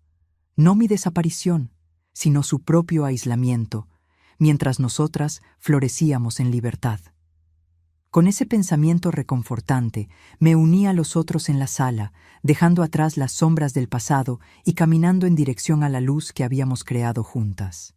No mi desaparición, sino su propio aislamiento, mientras nosotras florecíamos en libertad. Con ese pensamiento reconfortante, me uní a los otros en la sala, dejando atrás las sombras del pasado y caminando en dirección a la luz que habíamos creado juntas.